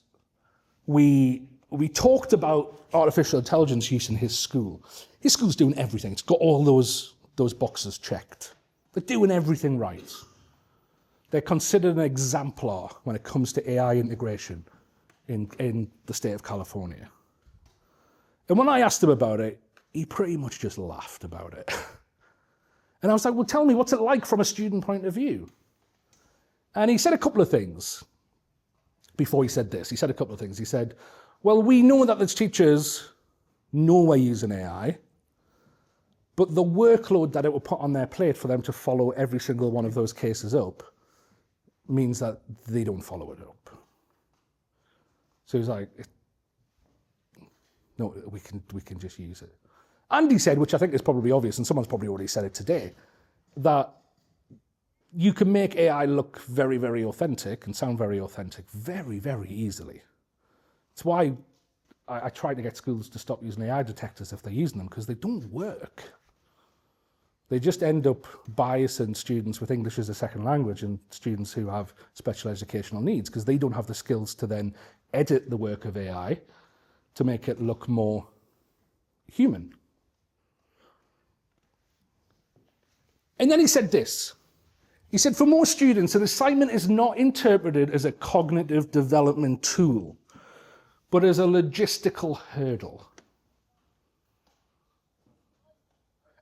we talked about artificial intelligence use in his school. His school's doing everything. It's got all those boxes checked. They're doing everything right. They're considered an exemplar when it comes to AI integration in the state of California. And when I asked him about it, he pretty much just laughed about it. And I was like, well, tell me, what's it like from a student point of view? And he said a couple of things before he said this. He said a couple of things. He said, well, we know that as teachers know we're using AI, but the workload that it will put on their plate for them to follow every single one of those cases up means that they don't follow it up. So he was like, no, we can just use it. And he said, which I think is probably obvious, and someone's probably already said it today, that you can make AI look very, very authentic and sound very authentic very, very easily. It's why I try to get schools to stop using AI detectors if they're using them, because they don't work. They just end up biasing students with English as a second language and students who have special educational needs, because they don't have the skills to then edit the work of AI to make it look more human. And then he said this. He said, for most students, an assignment is not interpreted as a cognitive development tool, but as a logistical hurdle.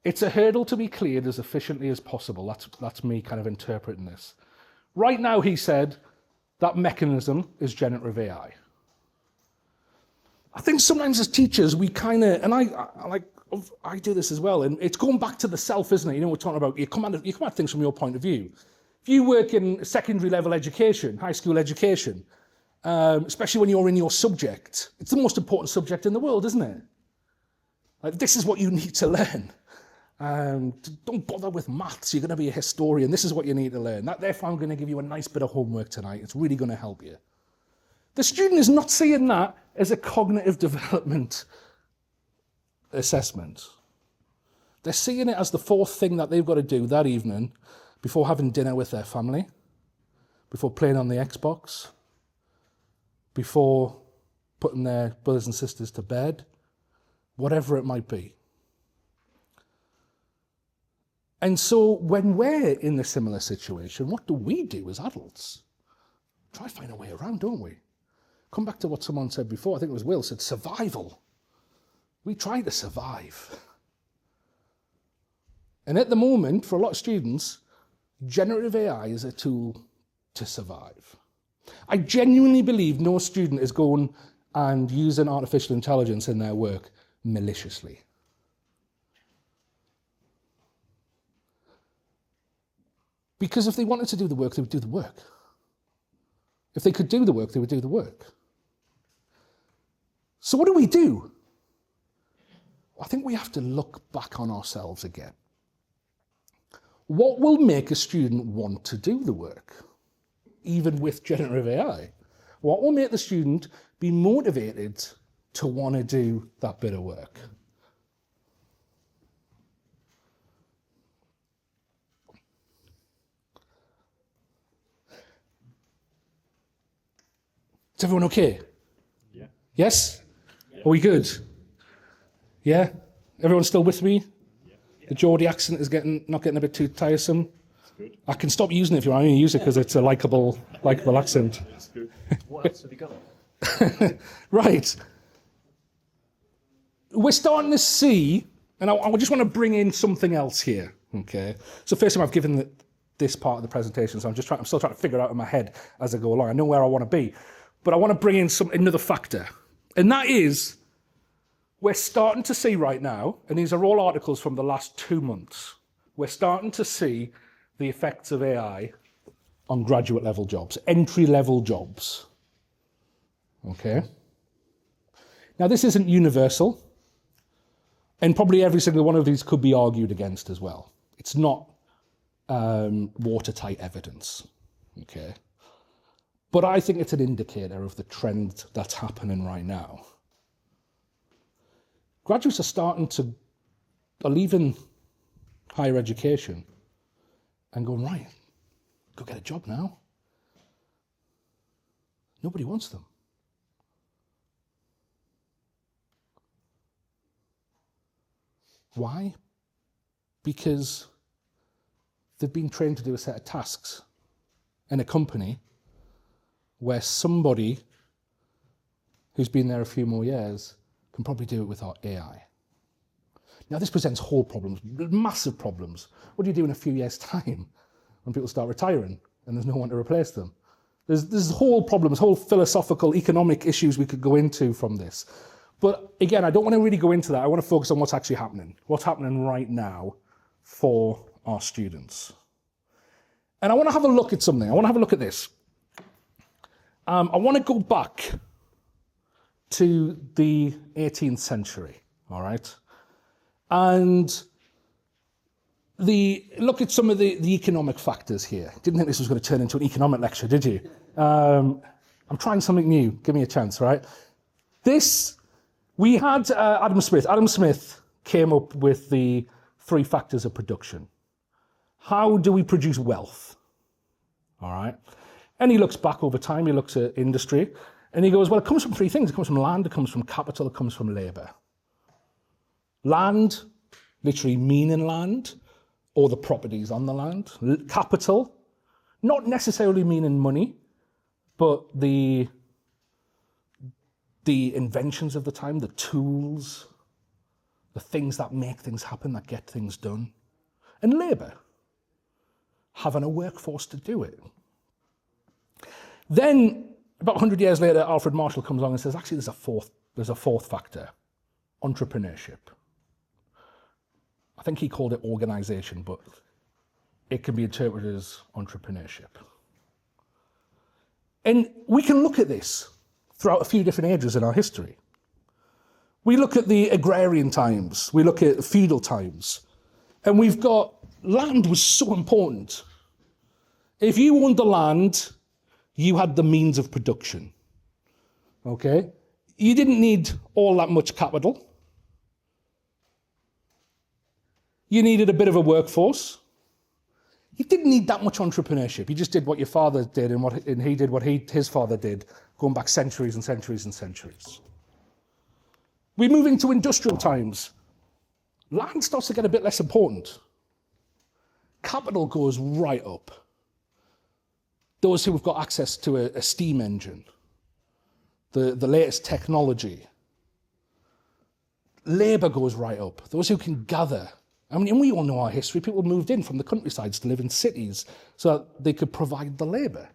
It's a hurdle to be cleared as efficiently as possible. That's me kind of interpreting this. Right now, he said, that mechanism is generative AI. I think sometimes as teachers, we kind of, and I do this as well, and it's going back to the self, isn't it? You know, we're talking about, you come at things from your point of view. If you work in secondary level education, high school education, especially when you're in your subject, it's the most important subject in the world, isn't it? Like, this is what you need to learn. Don't bother with maths, you're going to be a historian, this is what you need to learn. Therefore, I'm going to give you a nice bit of homework tonight, it's really going to help you. The student is not seeing that as a cognitive development assessment. They're seeing it as the fourth thing that they've got to do that evening before having dinner with their family, before playing on the Xbox, before putting their brothers and sisters to bed, whatever it might be. And so when we're in a similar situation, what do we do as adults? Try to find a way around, don't we? Come back to what someone said before, I think it was Will, said survival. We try to survive. And at the moment, for a lot of students, generative AI is a tool to survive. I genuinely believe no student is going and using artificial intelligence in their work maliciously. Because if they wanted to do the work, they would do the work. If they could do the work, they would do the work. So what do? I think we have to look back on ourselves again. What will make a student want to do the work, even with generative AI? What will make the student be motivated to want to do that bit of work? Is everyone okay? Yeah. Yes? Are we good? Yeah? Everyone still with me? The Geordie accent is not getting a bit too tiresome? Good. I can stop using it if you want. I only use it because it's a likable accent. That's good. What else have you got? Right. We're starting to see, and I just want to bring in something else here, okay? So first time I've given this part of the presentation, so I'm still trying to figure it out in my head as I go along. I know where I want to be, but I want to bring in another factor, and that is we're starting to see right now, and these are all articles from the last 2 months, we're starting to see the effects of AI on graduate level jobs, entry level jobs. Okay? Now this isn't universal, and probably every single one of these could be argued against as well. It's not watertight evidence. Okay? But I think it's an indicator of the trend that's happening right now. Graduates are leaving higher education and going, right, go get a job now. Nobody wants them. Why? Because they've been trained to do a set of tasks in a company where somebody who's been there a few more years can probably do it without AI. Now this presents whole problems, massive problems. What do you do in a few years' time when people start retiring and there's no one to replace them? There's whole problems, whole philosophical, economic issues we could go into from this. But again, I don't want to really go into that. I want to focus on what's actually happening, what's happening right now for our students. And I want to have a look at something. I want to have a look at this. I want to go back to the 18th century, all right? And look at some of the economic factors here. Didn't think this was going to turn into an economic lecture, did you? I'm trying something new. Give me a chance, right? We had Adam Smith. Adam Smith came up with the 3 factors of production. How do we produce wealth? All right? And he looks back over time, he looks at industry, and he goes, well, it comes from 3 things. It comes from land, it comes from capital, it comes from labour. Land, literally meaning land, or the properties on the land. Capital, not necessarily meaning money, but the inventions of the time, the tools, the things that make things happen, that get things done. And labour, having a workforce to do it. Then, about 100 years later, Alfred Marshall comes along and says, actually, there's a fourth factor, entrepreneurship. I think he called it organisation, but it can be interpreted as entrepreneurship. And we can look at this throughout a few different ages in our history. We look at the agrarian times, we look at feudal times, and we've got land was so important. If you owned the land, you had the means of production, okay? You didn't need all that much capital. You needed a bit of a workforce. You didn't need that much entrepreneurship. You just did what your father did and he did what his father did, going back centuries and centuries and centuries. We move into industrial times. Land starts to get a bit less important. Capital goes right up. Those who have got access to a steam engine, the latest technology. Labour goes right up. Those who can gather. I mean, and we all know our history. People moved in from the countrysides to live in cities so that they could provide the labour.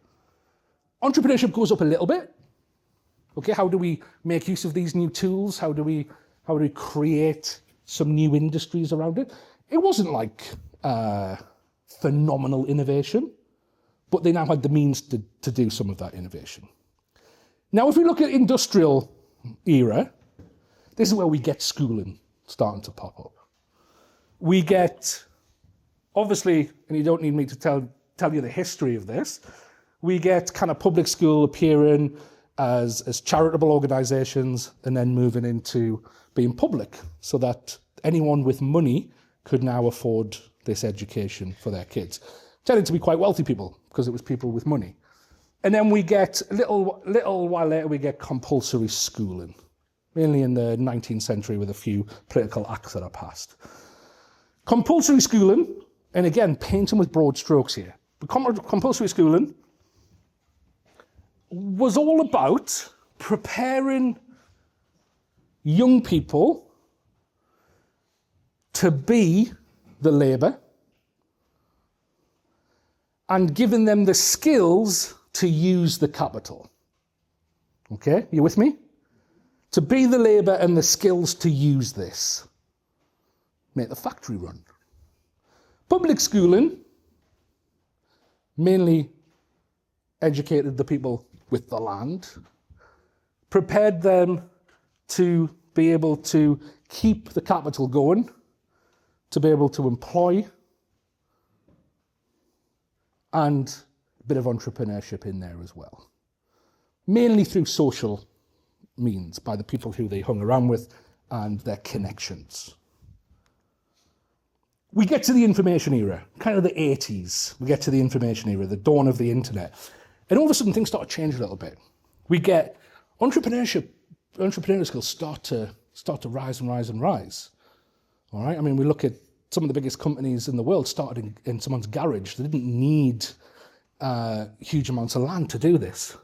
Entrepreneurship goes up a little bit. Okay, how do we make use of these new tools? How do we create some new industries around it? It wasn't like phenomenal innovation, but they now had the means to do some of that innovation. Now, if we look at industrial era, this is where we get schooling starting to pop up. We get, obviously, and you don't need me to tell you the history of this, we get kind of public school appearing as charitable organizations and then moving into being public so that anyone with money could now afford this education for their kids. Tended to be quite wealthy people because it was people with money. And then we get, a little while later, we get compulsory schooling, mainly in the 19th century with a few political acts that are passed. Compulsory schooling, and again, painting with broad strokes here, but compulsory schooling was all about preparing young people to be the labour and giving them the skills to use the capital. Okay, you with me? To be the labour and the skills to use this. Make the factory run. Public schooling mainly educated the people with the land, prepared them to be able to keep the capital going, to be able to employ, and a bit of entrepreneurship in there as well. Mainly through social means, by the people who they hung around with and their connections. We get to the information era, kind of the 80s. We get to the information era, the dawn of the internet. And all of a sudden things start to change a little bit. We get entrepreneurial skills start to rise and rise and rise. All right, I mean, we look at some of the biggest companies in the world started in someone's garage. They didn't need huge amounts of land to do this.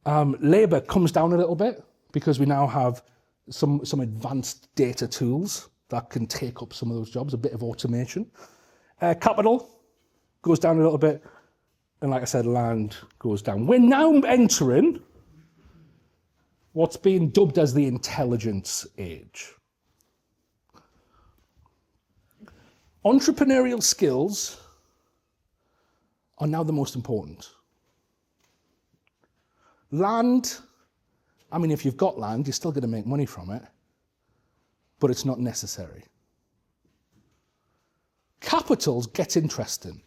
Labour comes down a little bit because we now have some advanced data tools that can take up some of those jobs, a bit of automation. Capital goes down a little bit, and like I said, land goes down. We're now entering what's being dubbed as the intelligence age. Entrepreneurial skills are now the most important. Land, I mean, if you've got land, you're still going to make money from it, but it's not necessary. Capital gets interesting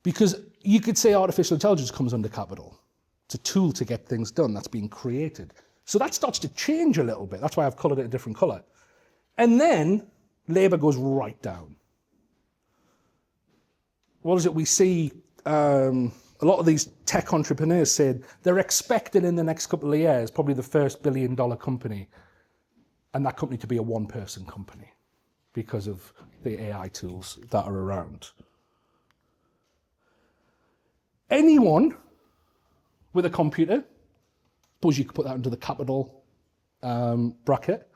because you could say artificial intelligence comes under capital. It's a tool to get things done that's being created. So that starts to change a little bit. That's why I've coloured it a different colour. And then labour goes right down. What is it we see? A lot of these tech entrepreneurs said they're expecting in the next couple of years probably the first billion-dollar company, and that company to be a one-person company because of the AI tools that are around. Anyone with a computer, suppose you could put that into the capital bracket,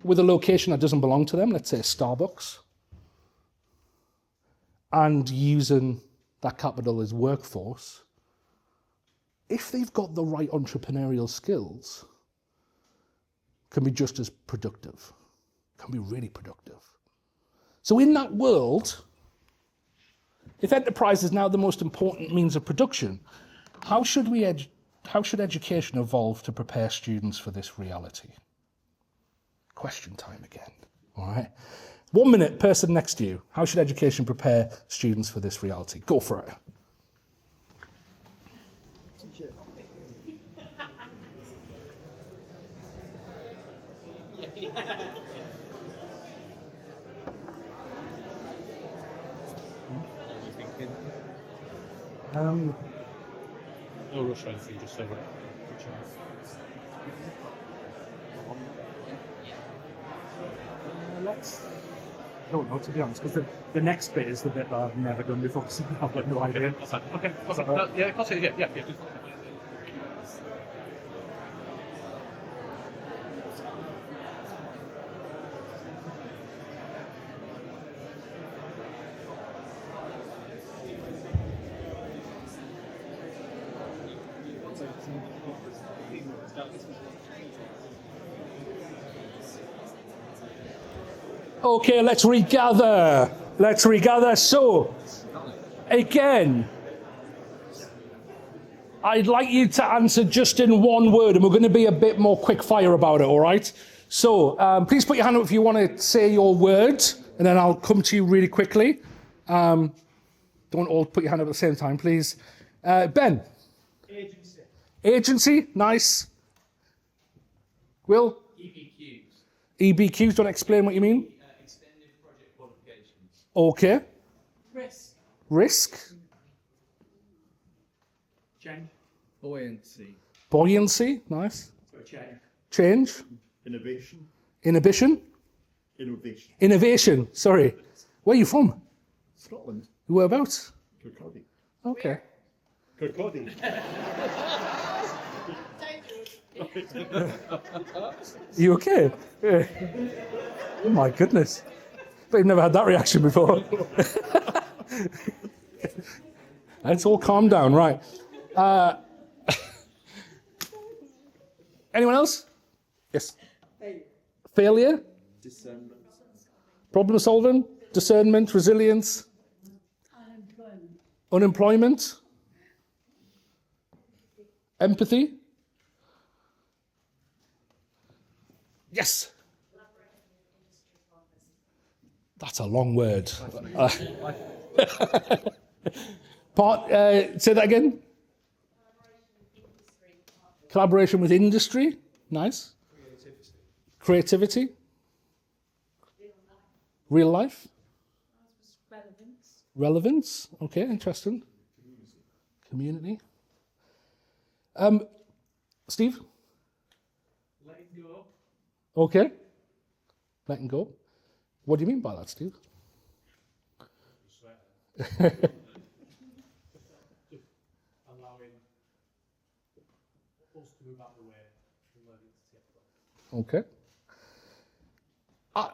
with a location that doesn't belong to them, let's say Starbucks, and using that capital as workforce, if they've got the right entrepreneurial skills, can be just as productive, can be really productive. So in that world, if enterprise is now the most important means of production, how should education evolve to prepare students for this reality? Question time again, all right? 1 minute, person next to you. How should education prepare students for this reality? Go for it. No rush or anything, just say I don't know, to be honest, because the next bit is the bit that I've never done before, so I've got no idea. Okay, yeah. Okay, let's regather. Let's regather. So, again, I'd like you to answer just in one word, and we're going to be a bit more quick fire about it, all right? So, please put your hand up if you want to say your word, and then I'll come to you really quickly. Don't all put your hand up at the same time, please. Ben? Agency. Agency, nice. Will? EBQs. EBQs, don't explain what you mean. Extended project qualifications. Okay. Risk. Risk? Change. Buoyancy. Buoyancy, nice. Change. Change? Innovation. Inhibition? Innovation. Innovation, sorry. Where are you from? Scotland. Whereabouts? Kirkcaldy. Okay. Kirkcaldy. You okay? Yeah. Oh my goodness. But you've never had that reaction before. Let's all calm down, right. Anyone else? Yes. Failure? Discernment. Problem solving? Discernment? Resilience? Unemployment? Empathy? Yes. That's a long word. Say that again. Collaboration with industry. Nice. Creativity. Real life. Relevance. Okay, interesting. Community. Steve? Letting go. Okay. Letting go. What do you mean by that, Steve? Allowing us to move out of the way and learning to take place. Okay.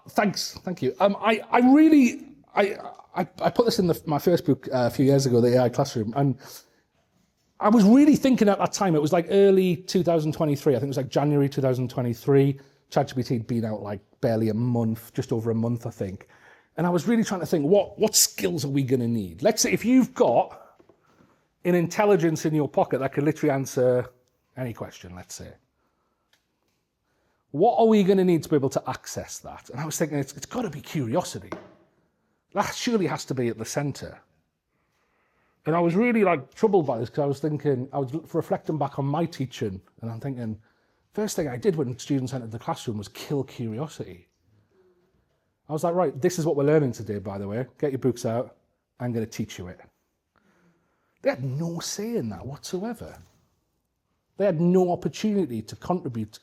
Thanks. Thank you. I really put this in my first book a few years ago, the AI Classroom, and I was really thinking at that time, it was like early 2023, I think it was like January 2023, ChatGPT had been out like barely a month, just over a month, I think. And I was really trying to think, what skills are we going to need? Let's say if you've got an intelligence in your pocket that could literally answer any question, let's say. What are we going to need to be able to access that? And I was thinking, it's got to be curiosity. That surely has to be at the center. And I was really like troubled by this because I was thinking, I was reflecting back on my teaching, and I'm thinking, first thing I did when students entered the classroom was kill curiosity. I was like, right, this is what we're learning today, by the way. Get your books out. I'm going to teach you it. They had no say in that whatsoever. They had no opportunity to contribute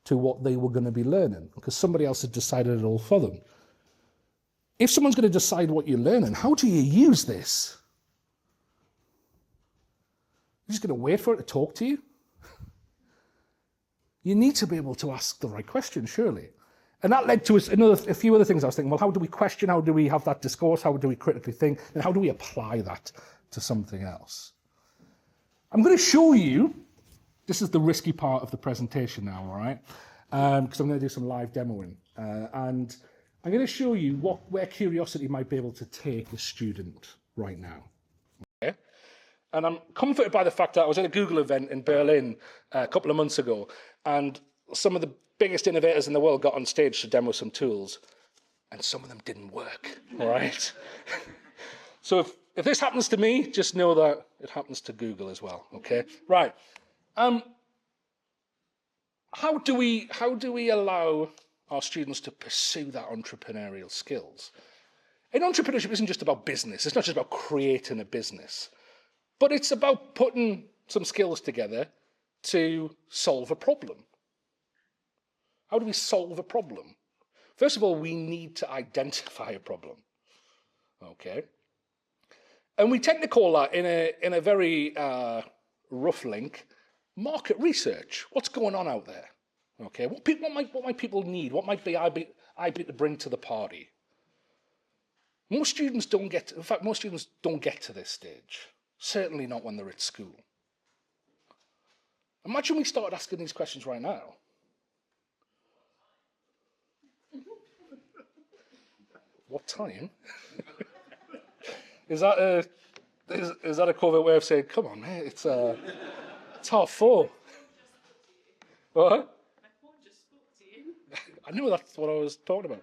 to what they were going to be learning because somebody else had decided it all for them. If someone's going to decide what you're learning, how do you use this? You're just going to wait for it to talk to you? You need to be able to ask the right question, surely. And that led to a few other things I was thinking, well, how do we question? How do we have that discourse? How do we critically think? And how do we apply that to something else? I'm going to show you, this is the risky part of the presentation now, all right? Because I'm going to do some live demoing. And I'm going to show you where curiosity might be able to take a student right now. Okay? And I'm comforted by the fact that I was at a Google event in Berlin a couple of months ago, and some of the biggest innovators in the world got on stage to demo some tools, and some of them didn't work, all right? So if this happens to me, just know that it happens to Google as well, okay? Right. How do we allow our students to pursue that entrepreneurial skills? And entrepreneurship isn't just about business. It's not just about creating a business. But it's about putting some skills together to solve a problem. How do we solve a problem? First of all, we need to identify a problem. Okay? And we tend to call that, in a very rough link, market research. What's going on out there? Okay? What might people need? What might I be to bring to the party? Most students don't get to this stage. Certainly not when they're at school. Imagine we started asking these questions right now. What time? Is that a covert way of saying, come on, mate, it's 4:30? What? I knew that's what I was talking about.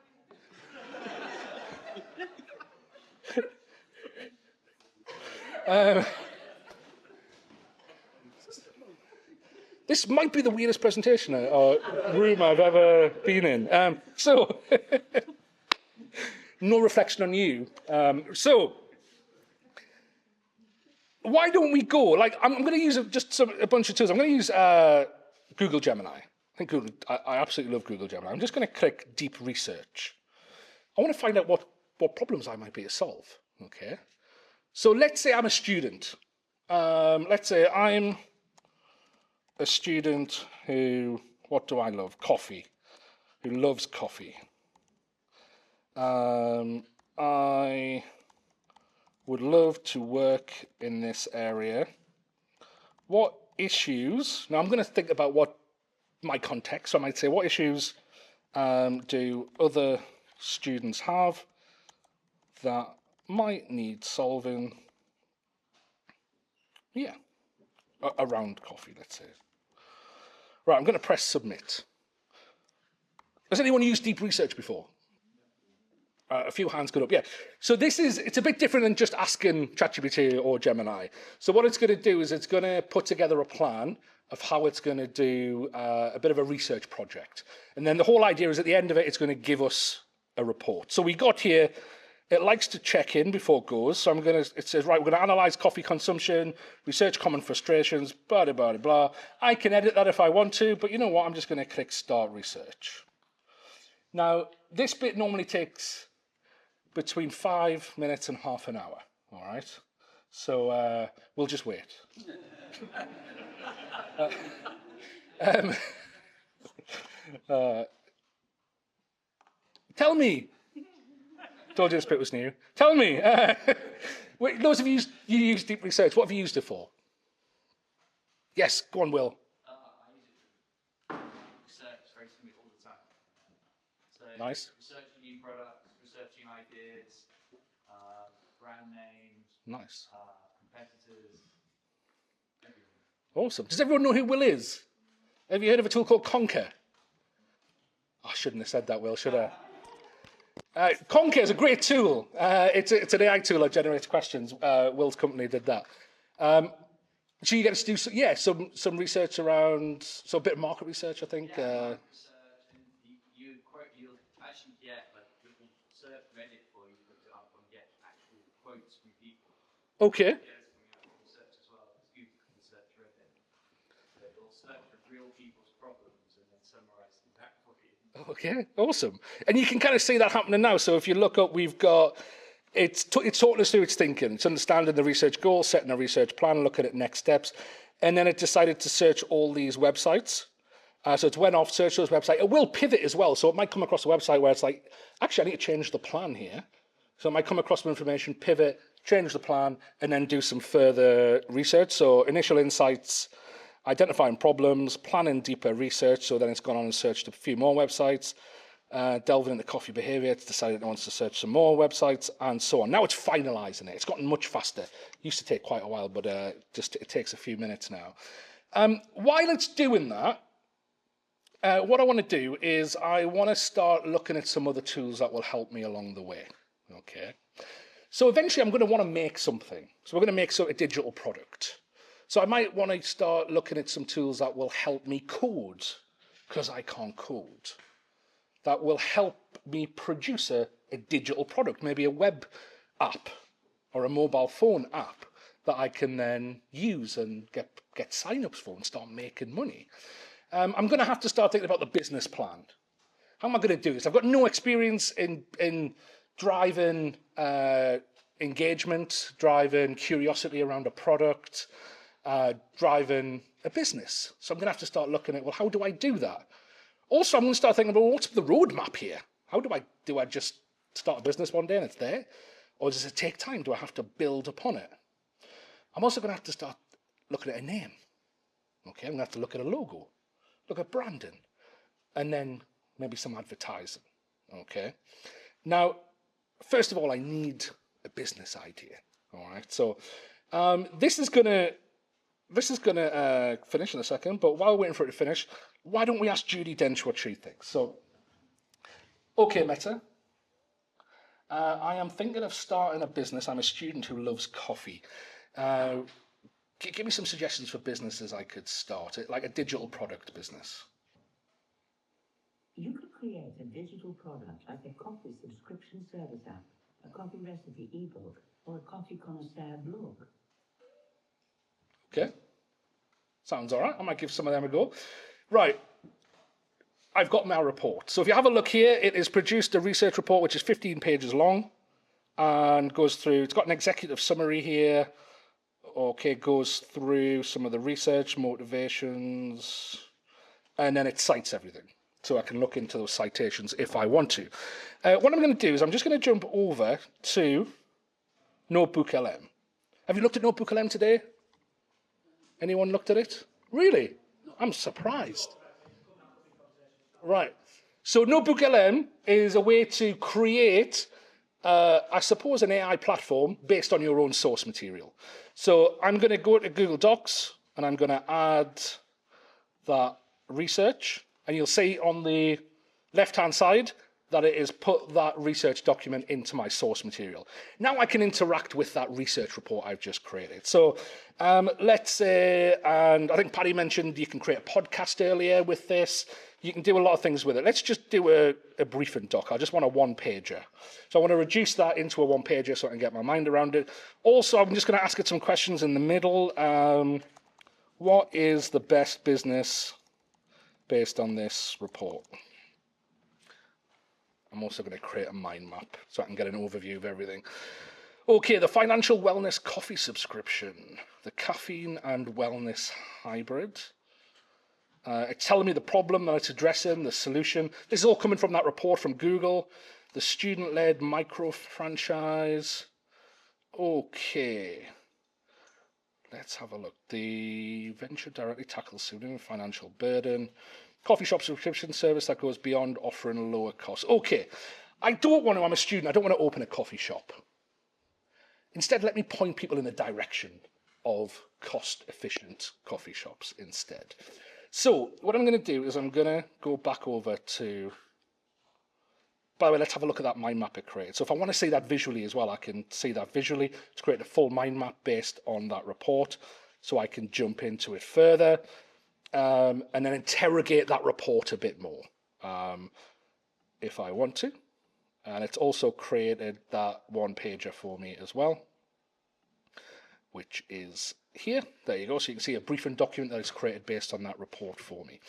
This might be the weirdest presentation or room I've ever been in. No reflection on you. Why don't we go? Like, I'm going to use a bunch of tools. I'm going to use Google Gemini. I absolutely love Google Gemini. I'm just going to click deep research. I want to find out what problems I might be to solve. Okay. So let's say I'm a student. Let's say I'm a student who, what do I love? Coffee. Who loves coffee. I would love to work in this area. What issues, now I'm going to think about what my context, so I might say, what issues do other students have that might need solving, around coffee, let's say. Right, I'm going to press submit. Has anyone used deep research before? A few hands go up, yeah. So it's a bit different than just asking ChatGPT or Gemini. So what it's going to do is it's going to put together a plan of how it's going to do a bit of a research project. And then the whole idea is at the end of it, it's going to give us a report. So we got here, it likes to check in before it goes. So it says, right, we're going to analyze coffee consumption, research common frustrations, blah, blah, blah, blah. I can edit that if I want to, but you know what? I'm just going to click start research. Now, this bit normally takes between 5 minutes and half an hour, all right? So we'll just wait. Tell me, told you this bit was new. Tell me, wait, those of you use deep research, what have you used it for? Yes, go on, Will. I use it for research very similarly all the time. So Nice. Researching new products, researching ideas, brand names, Nice. Competitors, everything. Awesome. Does everyone know who Will is? Have you heard of a tool called Conquer? Oh, I shouldn't have said that, Will, should I? Conquer is a great tool. It's an AI tool that generates questions. Will's company did that. So you get to do some research around, so a bit of market research, I think. Market research, and you'll actually get, like, people search Reddit for you, look it up and get actual quotes from people. Okay. Research as well. You can research Reddit. So it'll search for real people's problems and then summarize them back for you. Okay, awesome. And you can kind of see that happening now. So if you look up, we've got, it's talking us through its thinking. It's understanding the research goal, setting a research plan, looking at next steps. And then it decided to search all these websites. So it went off, searched those websites. It will pivot as well. So it might come across a website where it's like, actually, I need to change the plan here. So it might come across some information, pivot, change the plan, and then do some further research. So initial insights, identifying problems, planning deeper research. So then it's gone on and searched a few more websites, delving into coffee behavior. It's decided it wants to search some more websites and so on. Now it's finalizing it. It's gotten much faster. It used to take quite a while, but it takes a few minutes now. While it's doing that, what I want to do is I want to start looking at some other tools that will help me along the way. Okay. So eventually I'm going to want to make something. So we're going to make a digital product. So I might want to start looking at some tools that will help me code, because I can't code. That will help me produce a digital product, maybe a web app or a mobile phone app that I can then use and get sign-ups for and start making money. I'm going to have to start thinking about the business plan. How am I going to do this? I've got no experience in driving engagement, driving curiosity around a product, driving a business. So I'm going to have to start looking at, well, how do I do that? Also, I'm going to start thinking about, well, what's the roadmap here? How do I just start a business one day and it's there? Or does it take time? Do I have to build upon it? I'm also going to have to start looking at a name. Okay, I'm going to have to look at a logo, look at branding, and then maybe some advertising. Okay. Now, first of all, I need a business idea. All right. So this is gonna finish in a second. But while we're waiting for it to finish, why don't we ask Judy Dench what she thinks? So, okay, Meta. I am thinking of starting a business. I'm a student who loves coffee. Give me some suggestions for businesses I could start, like a digital product business. You could create a digital product like a coffee subscription service app, a coffee recipe ebook, or a coffee connoisseur blog. Okay. Sounds all right. I might give some of them a go. Right. I've got my report. So if you have a look here, it has produced a research report which is 15 pages long and goes through, it's got an executive summary here. Okay, goes through some of the research, motivations, and then it cites everything. So I can look into those citations if I want to. What I'm going to do is I'm just going to jump over to Notebook LM. Have you looked at Notebook LM today? Anyone looked at it? Really? I'm surprised. Right. So Notebook LM is a way to create, I suppose, an AI platform based on your own source material. So I'm going to go to Google Docs and I'm going to add that research. And you'll see on the left-hand side that it has put that research document into my source material. Now I can interact with that research report I've just created. So let's say, and I think Paddy mentioned you can create a podcast earlier with this. You can do a lot of things with it. Let's just do a briefing doc. I just want a one-pager. So I want to reduce that into a one-pager so I can get my mind around it. Also, I'm just going to ask it some questions in the middle. What is the best business based on this report? I'm also going to create a mind map so I can get an overview of everything. Okay, the financial wellness coffee subscription, the caffeine and wellness hybrid. It's telling me the problem that it's addressing, the solution. This is all coming from that report from Google. The student-led micro-franchise. Okay. Let's have a look. The venture directly tackles student financial burden. Coffee shop subscription service that goes beyond offering lower costs. Okay. I'm a student. I don't want to open a coffee shop. Instead, let me point people in the direction of cost-efficient coffee shops instead. So what I'm going to do is I'm going to go back over to, by the way, let's have a look at that mind map it created. So if I want to see that visually as well, I can see that visually. It's created a full mind map based on that report. So I can jump into it further and then interrogate that report a bit more if I want to. And it's also created that one pager for me as well, which is here. There you go. So you can see a briefing document that is created based on that report for me.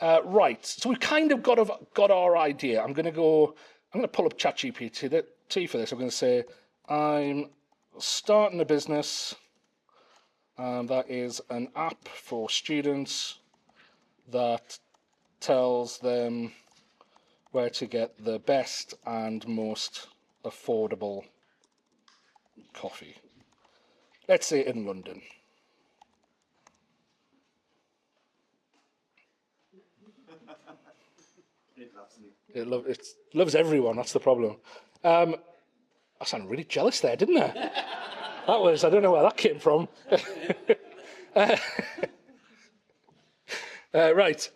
Right. So we've kind of got our idea. I'm going to pull up ChatGPT for this. I'm going to say, I'm starting a business that is an app for students that tells them where to get the best and most affordable coffee. Let's say in London. It loves everyone, that's the problem. I sounded really jealous there, didn't I? I don't know where that came from. Right.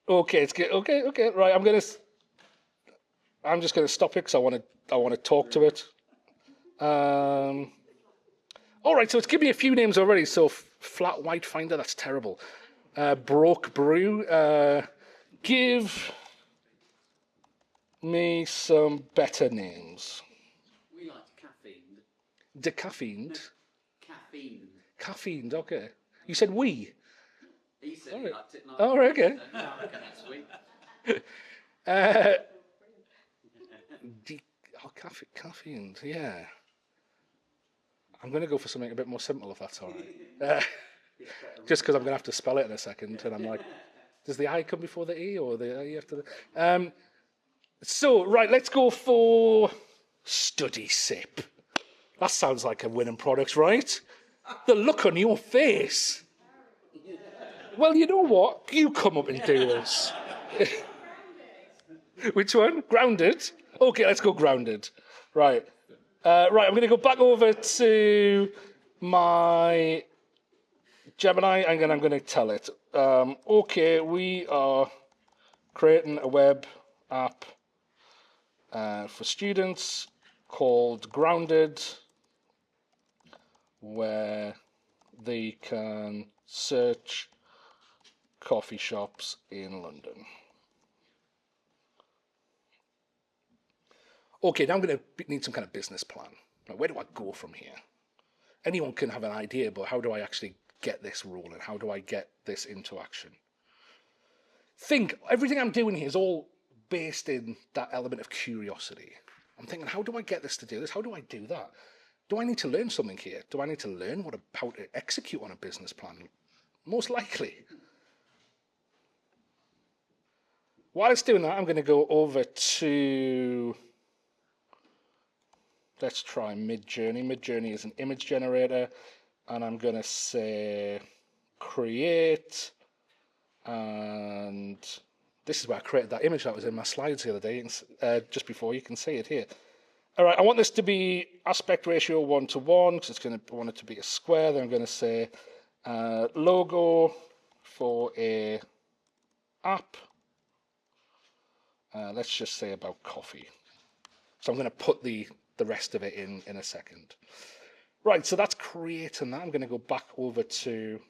Okay, okay, right, I'm just gonna stop it because I want to talk to it. All right, so it's given me a few names already. So Flat White Finder, that's terrible. Broke Brew. Give me some better names. We like caffeined. Decaffeined? Caffeine. Caffeined, okay. You said we? He said he liked it. Oh, right, okay. I reckon that's sweet. Caffeined, yeah. I'm going to go for something a bit more simple, if that's all right. Just because I'm going to have to spell it in a second, and I'm like, does the I come before the E, or the E after the... So, right, let's go for Study Sip. That sounds like a winning product, right? The look on your face. Well, you know what? You come up and do this. Which one? Grounded? Okay, let's go grounded. Right. Right, I'm going to go back over to my Gemini, and then I'm going to tell it. Okay, we are creating a web app for students called Grounded, where they can search coffee shops in London. Okay, now I'm going to need some kind of business plan. Now, where do I go from here? Anyone can have an idea, but how do I actually get this rolling? How do I get this into action? Think, everything I'm doing here is all based in that element of curiosity. I'm thinking, how do I get this to do this? How do I do that? Do I need to learn something here? Do I need to learn how to execute on a business plan? Most likely. While it's doing that, I'm going to go over to, let's try Midjourney. Midjourney is an image generator, and I'm going to say create, and this is where I created that image that was in my slides the other day, just before. You can see it here. All right, I want this to be aspect ratio 1:1, because I want it to be a square. Then I'm going to say logo for a app. Let's just say about coffee. So I'm going to put the rest of it in a second. Right, so that's creating that. I'm going to go back over to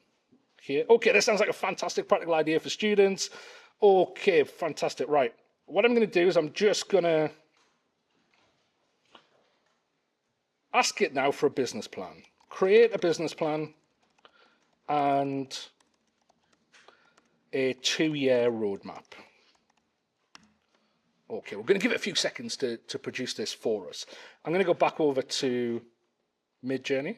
here. Okay, this sounds like a fantastic practical idea for students. Okay, fantastic. Right, what I'm going to do is I'm just going to ask it now for a business plan. Create a business plan and a 2-year roadmap. Okay, we're going to give it a few seconds to produce this for us. I'm going to go back over to Midjourney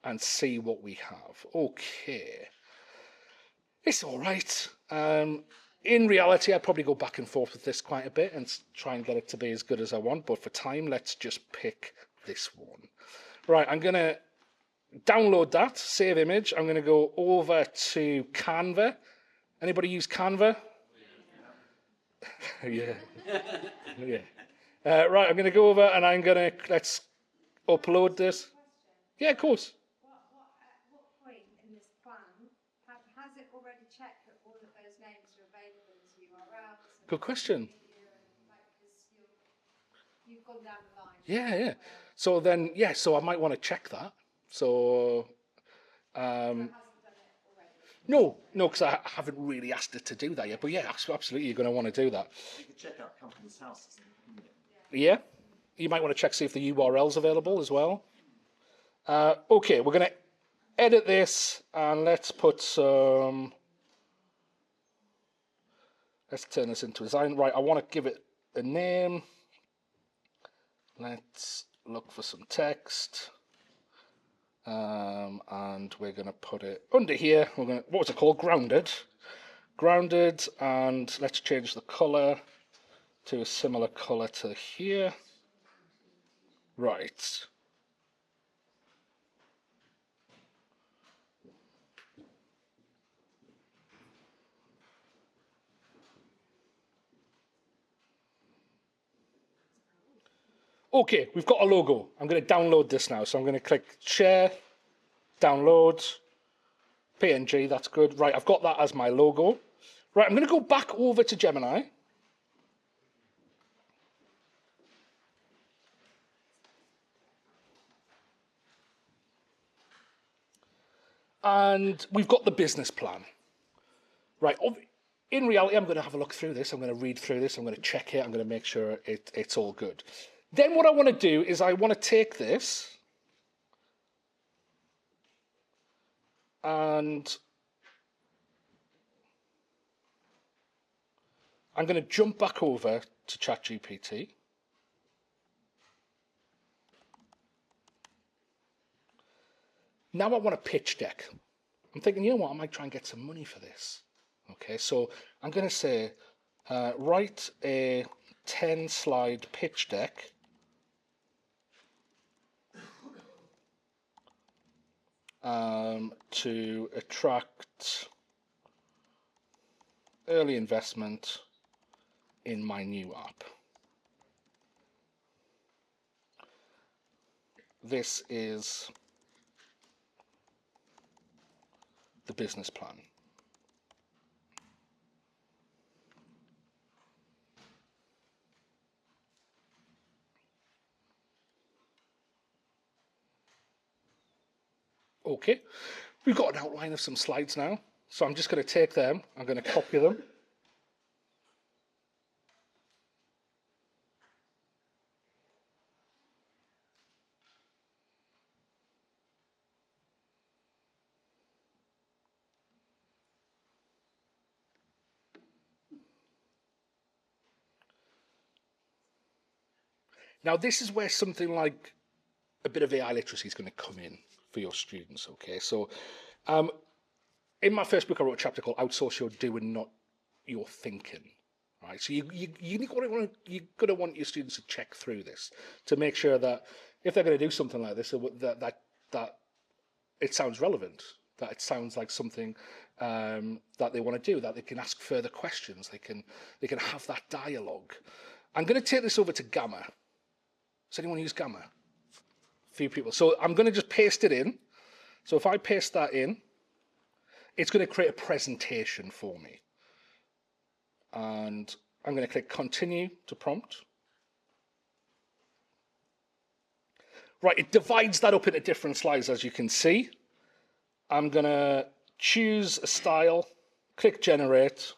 and see what we have. Okay. It's all right. In reality, I'd probably go back and forth with this quite a bit and try and get it to be as good as I want. But for time, let's just pick this one. Right, I'm going to download that, save image. I'm going to go over to Canva. Anybody use Canva? Yeah. Yeah. Right, I'm going to go over and I'm going to, let's upload this. Yeah, of course. At what point in this plan has it already checked that all of those names are available as URLs? Good question. You've gone down the line. Yeah. So then, so I might want to check that. So, no, because I haven't really asked it to do that yet. But yeah, absolutely, you're going to want to do that. You can check out companies' houses. Yeah, you might want to check, see if the URL's available as well. Okay, we're going to edit this and let's put some. Let's turn this into design. Right, I want to give it a name. Let's look for some text. And we're going to put it under here. What was it called? Grounded. Grounded, and let's change the color to a similar color to here. Right. Okay, we've got a logo. I'm going to download this now. So I'm going to click share, download, PNG, that's good. Right, I've got that as my logo. Right, I'm going to go back over to Gemini. And we've got the business plan. Right, in reality, I'm going to have a look through this. I'm going to read through this. I'm going to check it. I'm going to make sure it's all good. Then what I want to do is I want to take this and I'm going to jump back over to ChatGPT. Now I want a pitch deck. I'm thinking, you know what, I might try and get some money for this. Okay, so I'm going to say, write a 10-slide pitch deck to attract early investment in my new app. This is the business plan. Okay, we've got an outline of some slides now. So I'm just going to take them, I'm going to copy them. Now this is where something like a bit of AI literacy is going to come in for your students, okay? So in my first book I wrote a chapter called Outsource Your Doing, Not Your Thinking. Right, so you're going to want your students to check through this to make sure that if they're going to do something like this, that it sounds relevant, that it sounds like something that they want to do, that they can ask further questions, they can have that dialogue. I'm going to take this over to Gamma. Does anyone use Gamma? A few people. So I'm going to just paste it in. So if I paste that in, it's going to create a presentation for me. And I'm going to click continue to prompt. Right, it divides that up into different slides, as you can see. I'm going to choose a style, click generate.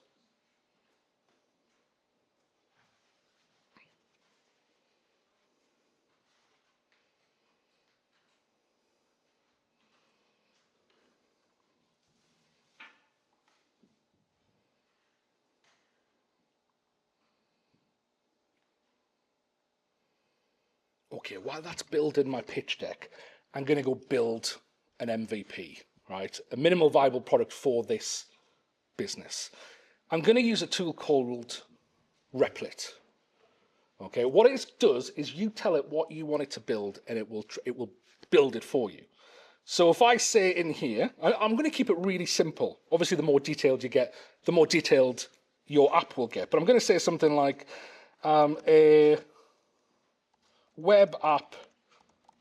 Okay, while that's building my pitch deck, I'm going to go build an MVP, right? A minimal viable product for this business. I'm going to use a tool called Replit. Okay, what it does is you tell it what you want it to build, and it will build it for you. So if I say in here, I'm going to keep it really simple. Obviously, the more detailed you get, the more detailed your app will get. But I'm going to say something like a web app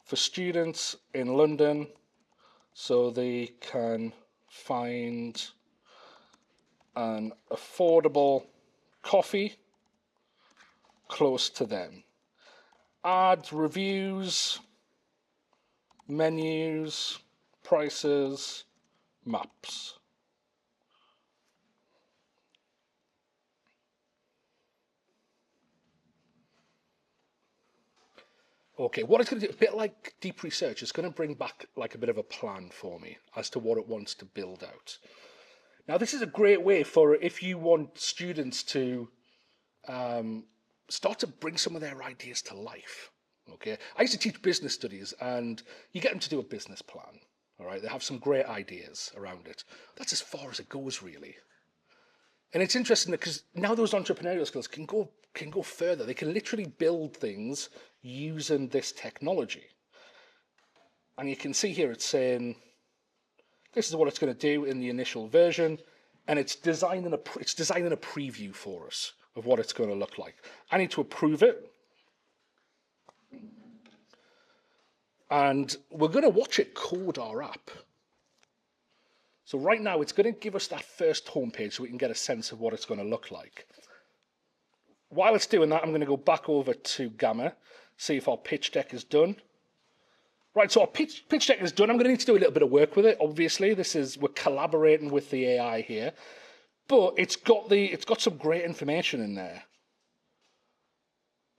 for students in London so they can find an affordable coffee close to them. Add reviews, menus, prices, maps. Okay, what it's going to do, a bit like deep research, it's going to bring back like a bit of a plan for me as to what it wants to build out. Now, this is a great way for if you want students to start to bring some of their ideas to life. Okay, I used to teach business studies, and you get them to do a business plan. All right, they have some great ideas around it. That's as far as it goes, really. And it's interesting because now those entrepreneurial skills can go further. They can literally build things using this technology. And you can see here it's saying this is what it's going to do in the initial version, and it's designing a preview for us of what it's going to look like. I need to approve it, and we're going to watch it code our app. So right now it's going to give us that first homepage so we can get a sense of what it's going to look like. While it's doing that, I'm going to go back over to Gamma, see if our pitch deck is done. Right, so our pitch deck is done. I'm going to need to do a little bit of work with it. Obviously, we're collaborating with the AI here, but it's got some great information in there,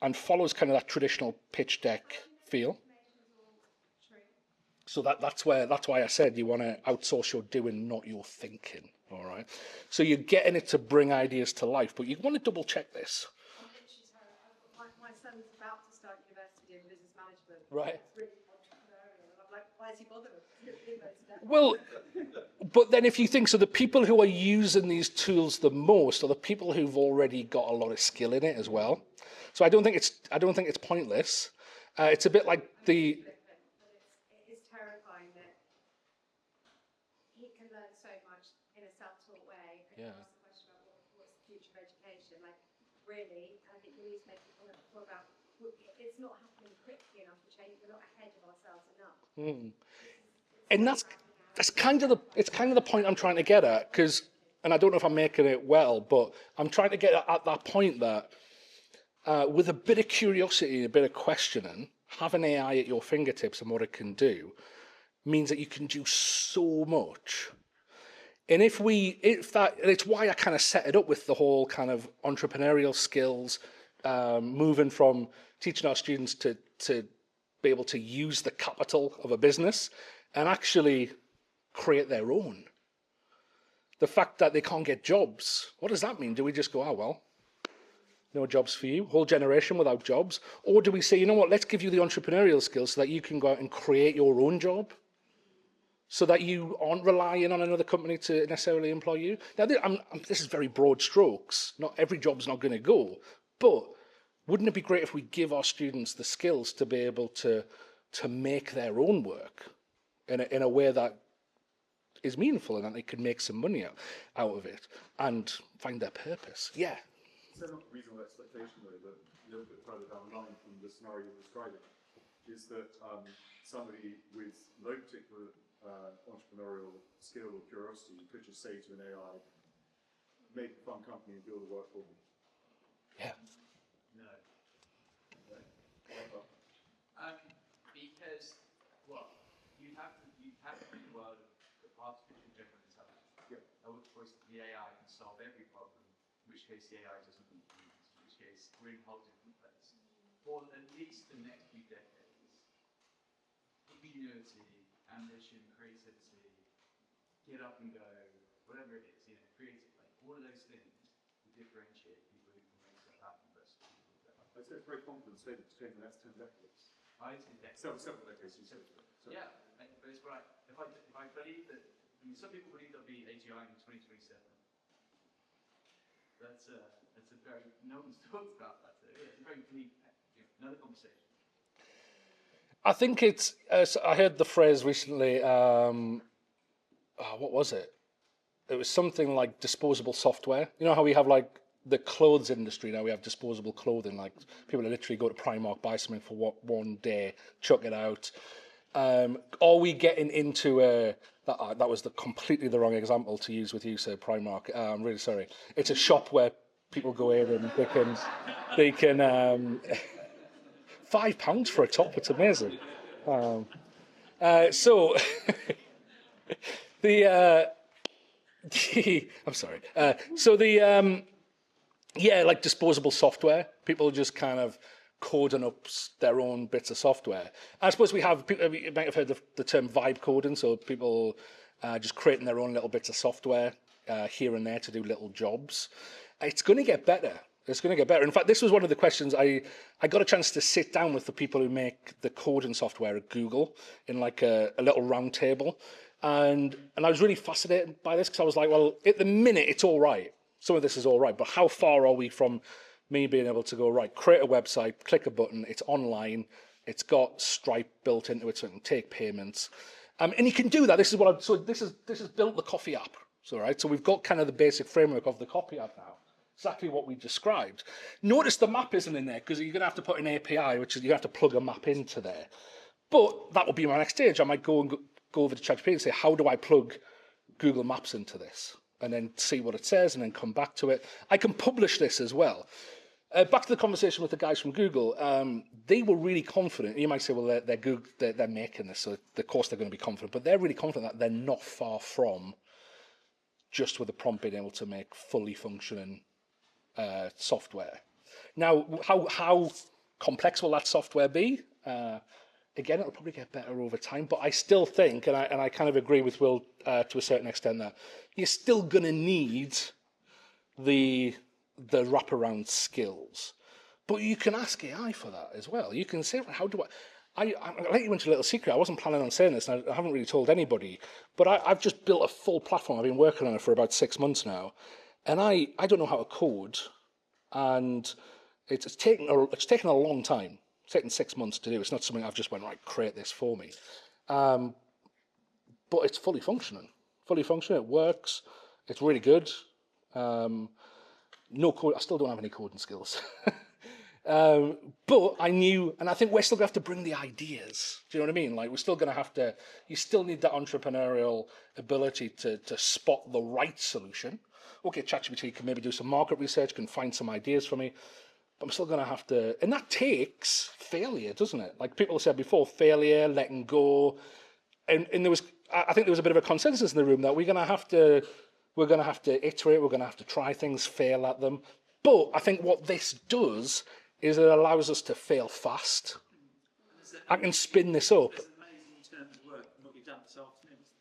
and follows kind of that traditional pitch deck feel. So that's why I said you want to outsource your doing, not your thinking. All right. So you're getting it to bring ideas to life, but you want to double check this. My son's about to start university in business management. Right. It's really entrepreneurial, and I'm like, why is he bothering? Well, but then if you think so, the people who are using these tools the most are the people who've already got a lot of skill in it as well. So I don't think it's pointless. It's a bit like the. It's terrifying that he can learn so much in a self-taught way. And Yeah. you ask the question about what future of education. Like, really, I think Louise made the point before about it's not happening quickly enough to change. We're not ahead of ourselves enough. And that's kind of the point I'm trying to get at, because, and I don't know if I'm making it well, but I'm trying to get at that point that with a bit of curiosity, a bit of questioning, having AI at your fingertips and what it can do means that you can do so much. And it's why I kind of set it up with the whole kind of entrepreneurial skills, moving from teaching our students to be able to use the capital of a business and actually create their own. The fact that they can't get jobs, what does that mean? Do we just go, oh, well, no jobs for you, whole generation without jobs? Or do we say, you know what, let's give you the entrepreneurial skills so that you can go out and create your own job, so that you aren't relying on another company to necessarily employ you? Now, this is very broad strokes. Not every job's not going to go, but wouldn't it be great if we give our students the skills to be able to make their own work in a way that is meaningful and that they can make some money out of it and find their purpose? Yeah. Is there not a reasonable expectation, though, that a little bit further down the line from the scenario you're describing, is that somebody with no particular entrepreneurial skill or curiosity could just say to an AI, make a fun company and do all the work for me? Yeah. No. Because, well, you have to be in the world of artificial general intelligence. Yeah. Of course, the AI can solve every problem, in which case the AI doesn't need humans, in which case we're in a whole different place. For at least the next few decades, ingenuity, ambition, creativity, get up and go, whatever it is, creative, like all of those things will differentiate people who can make stuff happen versus people who don't. I'd say it's a very confident statement to take the next 10 decades. I think decades. Several decades, you said. Yeah, but it's right. If I believe that, some people believe there'll be AGI in 2027. That's a very, no one's talked about that. It's a very bleak, another conversation. I think it's, I heard the phrase recently, what was it? It was something like disposable software. You know how we have like the clothes industry now, we have disposable clothing, like people literally go to Primark, buy something for one day, chuck it out. Are we getting into that was completely the wrong example to use with you, sir, Primark. I'm really sorry. It's a shop where people go in and they can £5 for a top. It's amazing. So I'm sorry. Like disposable software. People just kind of coding up their own bits of software. I suppose you might have heard the term vibe coding, so people just creating their own little bits of software here and there to do little jobs. It's going to get better. It's going to get better. In fact, this was one of the questions I got a chance to sit down with the people who make the coding software at Google in like a little round table. And I was really fascinated by this because I was like, well, at the minute, it's all right. Some of this is all right, but how far are we from me being able to go, right, create a website, click a button, it's online, it's got Stripe built into it so it can take payments. And you can do that. This is built the coffee app. So, right, so we've got kind of the basic framework of the coffee app now. Exactly what we described. Notice the map isn't in there because you're going to have to put an API, which is you have to plug a map into there. But that will be my next stage. I might go over to ChatGPT and say, how do I plug Google Maps into this? And then see what it says and then come back to it. I can publish this as well. Back to the conversation with the guys from Google, they were really confident. You might say, well, they're making this, so of course they're going to be confident. But they're really confident that they're not far from just with a prompt being able to make fully functioning software. Now, how complex will that software be? Again, it'll probably get better over time, but I still think, and I kind of agree with Will to a certain extent, that you're still going to need the wraparound skills. But you can ask AI for that as well. You can say, how do I'll let you into a little secret. I wasn't planning on saying this, and I haven't really told anybody, but I've just built a full platform. I've been working on it for about 6 months now, and I don't know how to code, and it's taken a long time. It's taken 6 months to do. It's not something I've just went, right, create this for me. But it's fully functioning. It works. It's really good. No code. I still don't have any coding skills. But I knew, and I think we're still going to have to bring the ideas. Do you know what I mean? Like, we're still going to have to, you still need that entrepreneurial ability to spot the right solution. Okay, ChatGPT can maybe do some market research, can find some ideas for me, but I'm still going to have to, and that takes failure, doesn't it? Like people said before, failure, letting go. And there was, I think there was a bit of a consensus in the room that we're going to have to iterate, we're going to have to try things, fail at them. But I think what this does is it allows us to fail fast. I can spin this up. There's amazing terms of work and what you've done this afternoon, isn't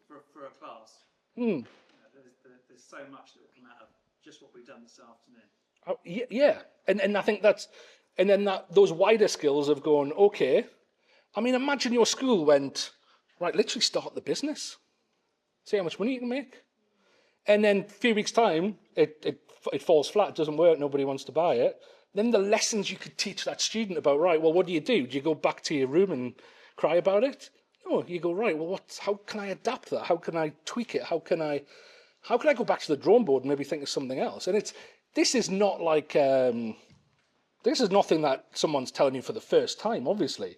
there? For a class. You know, there's so much that will come out of just what we've done this afternoon. Oh, yeah. And I think that's, and then those wider skills of going, okay, I mean, imagine your school went, right, literally start the business. See how much money you can make. And then a few weeks' time, it falls flat, it doesn't work, nobody wants to buy it. Then the lessons you could teach that student about, right, well, what do? Do you go back to your room and cry about it? No, you go, right, well, how can I adapt that? How can I tweak it? How can I go back to the drawing board and maybe think of something else? And this is not like, this is nothing that someone's telling you for the first time, obviously.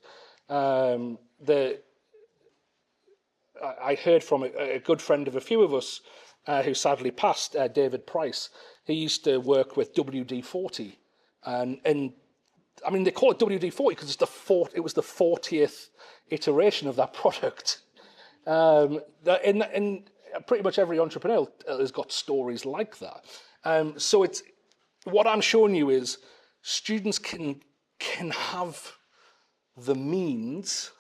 I heard from a good friend of a few of us who sadly passed, David Price. He used to work with WD-40. And I mean, they call it WD-40 because it was the 40th iteration of that product. And pretty much every entrepreneur has got stories like that. So it's what I'm showing you is students can have the means,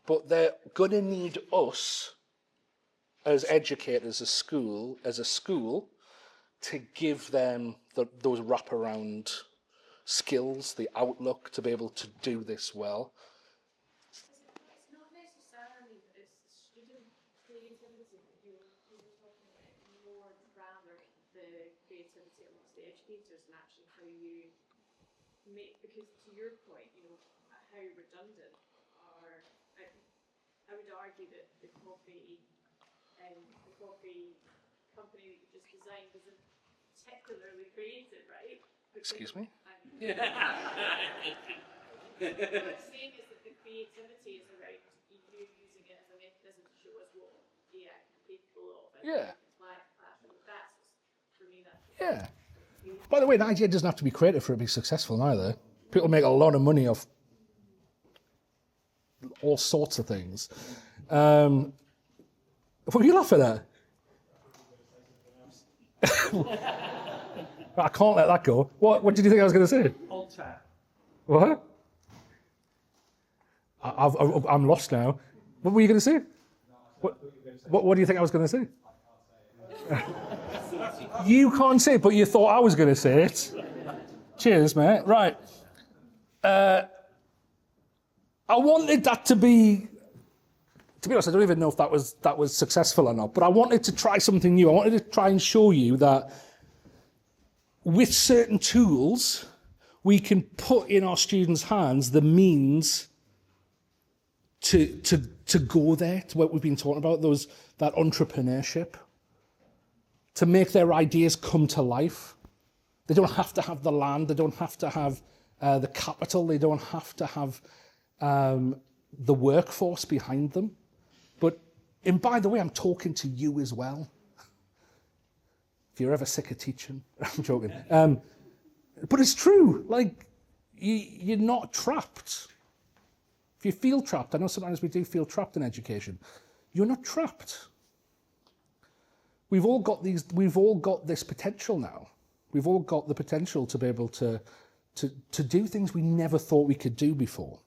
but they're going to need us as educators, as a school, to give them those wraparound skills, the outlook to be able to do this well. It's not necessarily that it's student creativity that you were talking about, more rather the creativity amongst the educators and actually how you make, because to your point, you know, how redundant are, I would argue that the coffee company that you just designed isn't particularly creative, right? Because, Excuse me? what I'm saying is that the creativity is around you using it as a mechanism to show us what AI can be capable of. Yeah. That's, for me, that's... Yeah. By the way, an idea doesn't have to be creative for it to be successful either. People make a lot of money off all sorts of things. What are you laughing at? I can't let that go. What did you think I was going to say? Alt tab. What? I'm lost now. What were you going to say? What do you think I was going to say? You can't say it, but you thought I was going to say it. Cheers, mate. Right. I wanted that to be honest, I don't even know if that was successful or not, but I wanted to try something new. I wanted to try and show you that with certain tools, we can put in our students' hands the means to go there, to what we've been talking about, that entrepreneurship, to make their ideas come to life. They don't have to have the land, they don't have to have the capital, they don't have to have the workforce behind them. And by the way, I'm talking to you as well. If you're ever sick of teaching, I'm joking. But it's true, like, you're not trapped. If you feel trapped, I know sometimes we do feel trapped in education. You're not trapped. We've all got this potential now. We've all got the potential to be able to do things we never thought we could do before,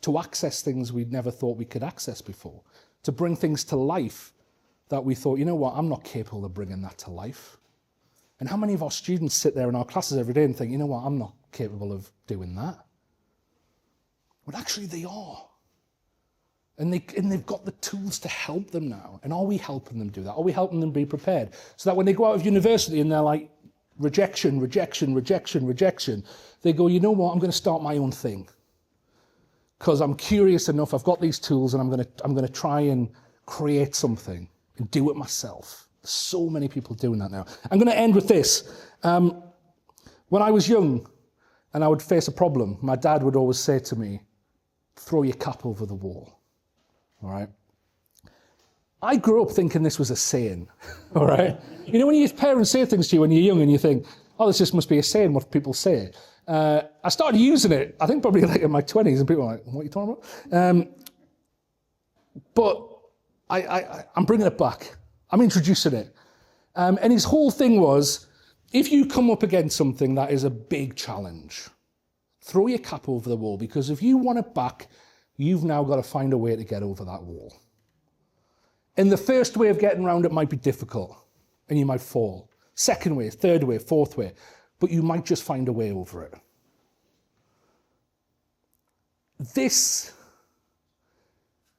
to access things we never thought we could access before, to bring things to life that we thought, you know what, I'm not capable of bringing that to life. And how many of our students sit there in our classes every day and think, you know what, I'm not capable of doing that. Well, actually they are. And they've got the tools to help them now. And are we helping them do that? Are we helping them be prepared? So that when they go out of university and they're like, rejection, rejection, rejection, rejection, they go, you know what, I'm going to start my own thing. Because I'm curious enough, I've got these tools and I'm going to try and create something and do it myself. So many people doing that now. I'm going to end with this. When I was young and I would face a problem, my dad would always say to me, throw your cap over the wall, all right? I grew up thinking this was a saying, all right? You know, when your parents say things to you when you're young and you think, oh, this just must be a saying, what people say. I started using it, I think probably like in my 20s, and people were like, what are you talking about? But I'm bringing it back. I'm introducing it. And his whole thing was, if you come up against something that is a big challenge, throw your cap over the wall, because if you want it back, you've now got to find a way to get over that wall. And the first way of getting around it might be difficult, and you might fall. Second way, third way, fourth way, but you might just find a way over it. This,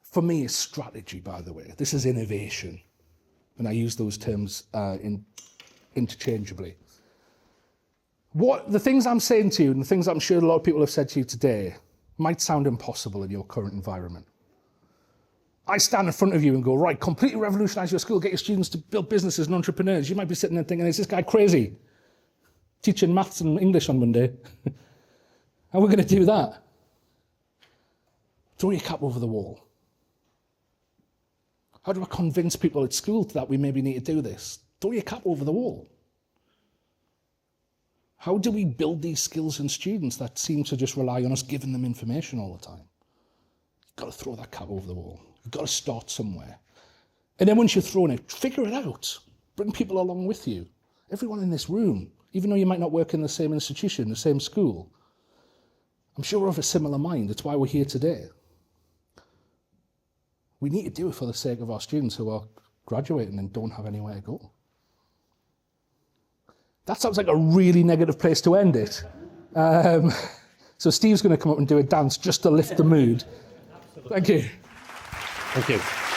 for me, is strategy, by the way. This is innovation. And I use those terms interchangeably. The things I'm saying to you, and the things I'm sure a lot of people have said to you today, might sound impossible in your current environment. I stand in front of you and go, right, completely revolutionize your school, get your students to build businesses and entrepreneurs. You might be sitting there thinking, is this guy crazy? Teaching maths and English on Monday. How are we going to do that? Throw your cap over the wall. How do I convince people at school that we maybe need to do this? Throw your cap over the wall. How do we build these skills in students that seem to just rely on us giving them information all the time? You've got to throw that cap over the wall. You've got to start somewhere. And then once you've thrown it, figure it out. Bring people along with you. Everyone in this room, even though you might not work in the same institution, the same school, I'm sure we're of a similar mind. That's why we're here today. We need to do it for the sake of our students who are graduating and don't have anywhere to go. That sounds like a really negative place to end it. So Steve's going to come up and do a dance just to lift the mood. Thank you. Thank you.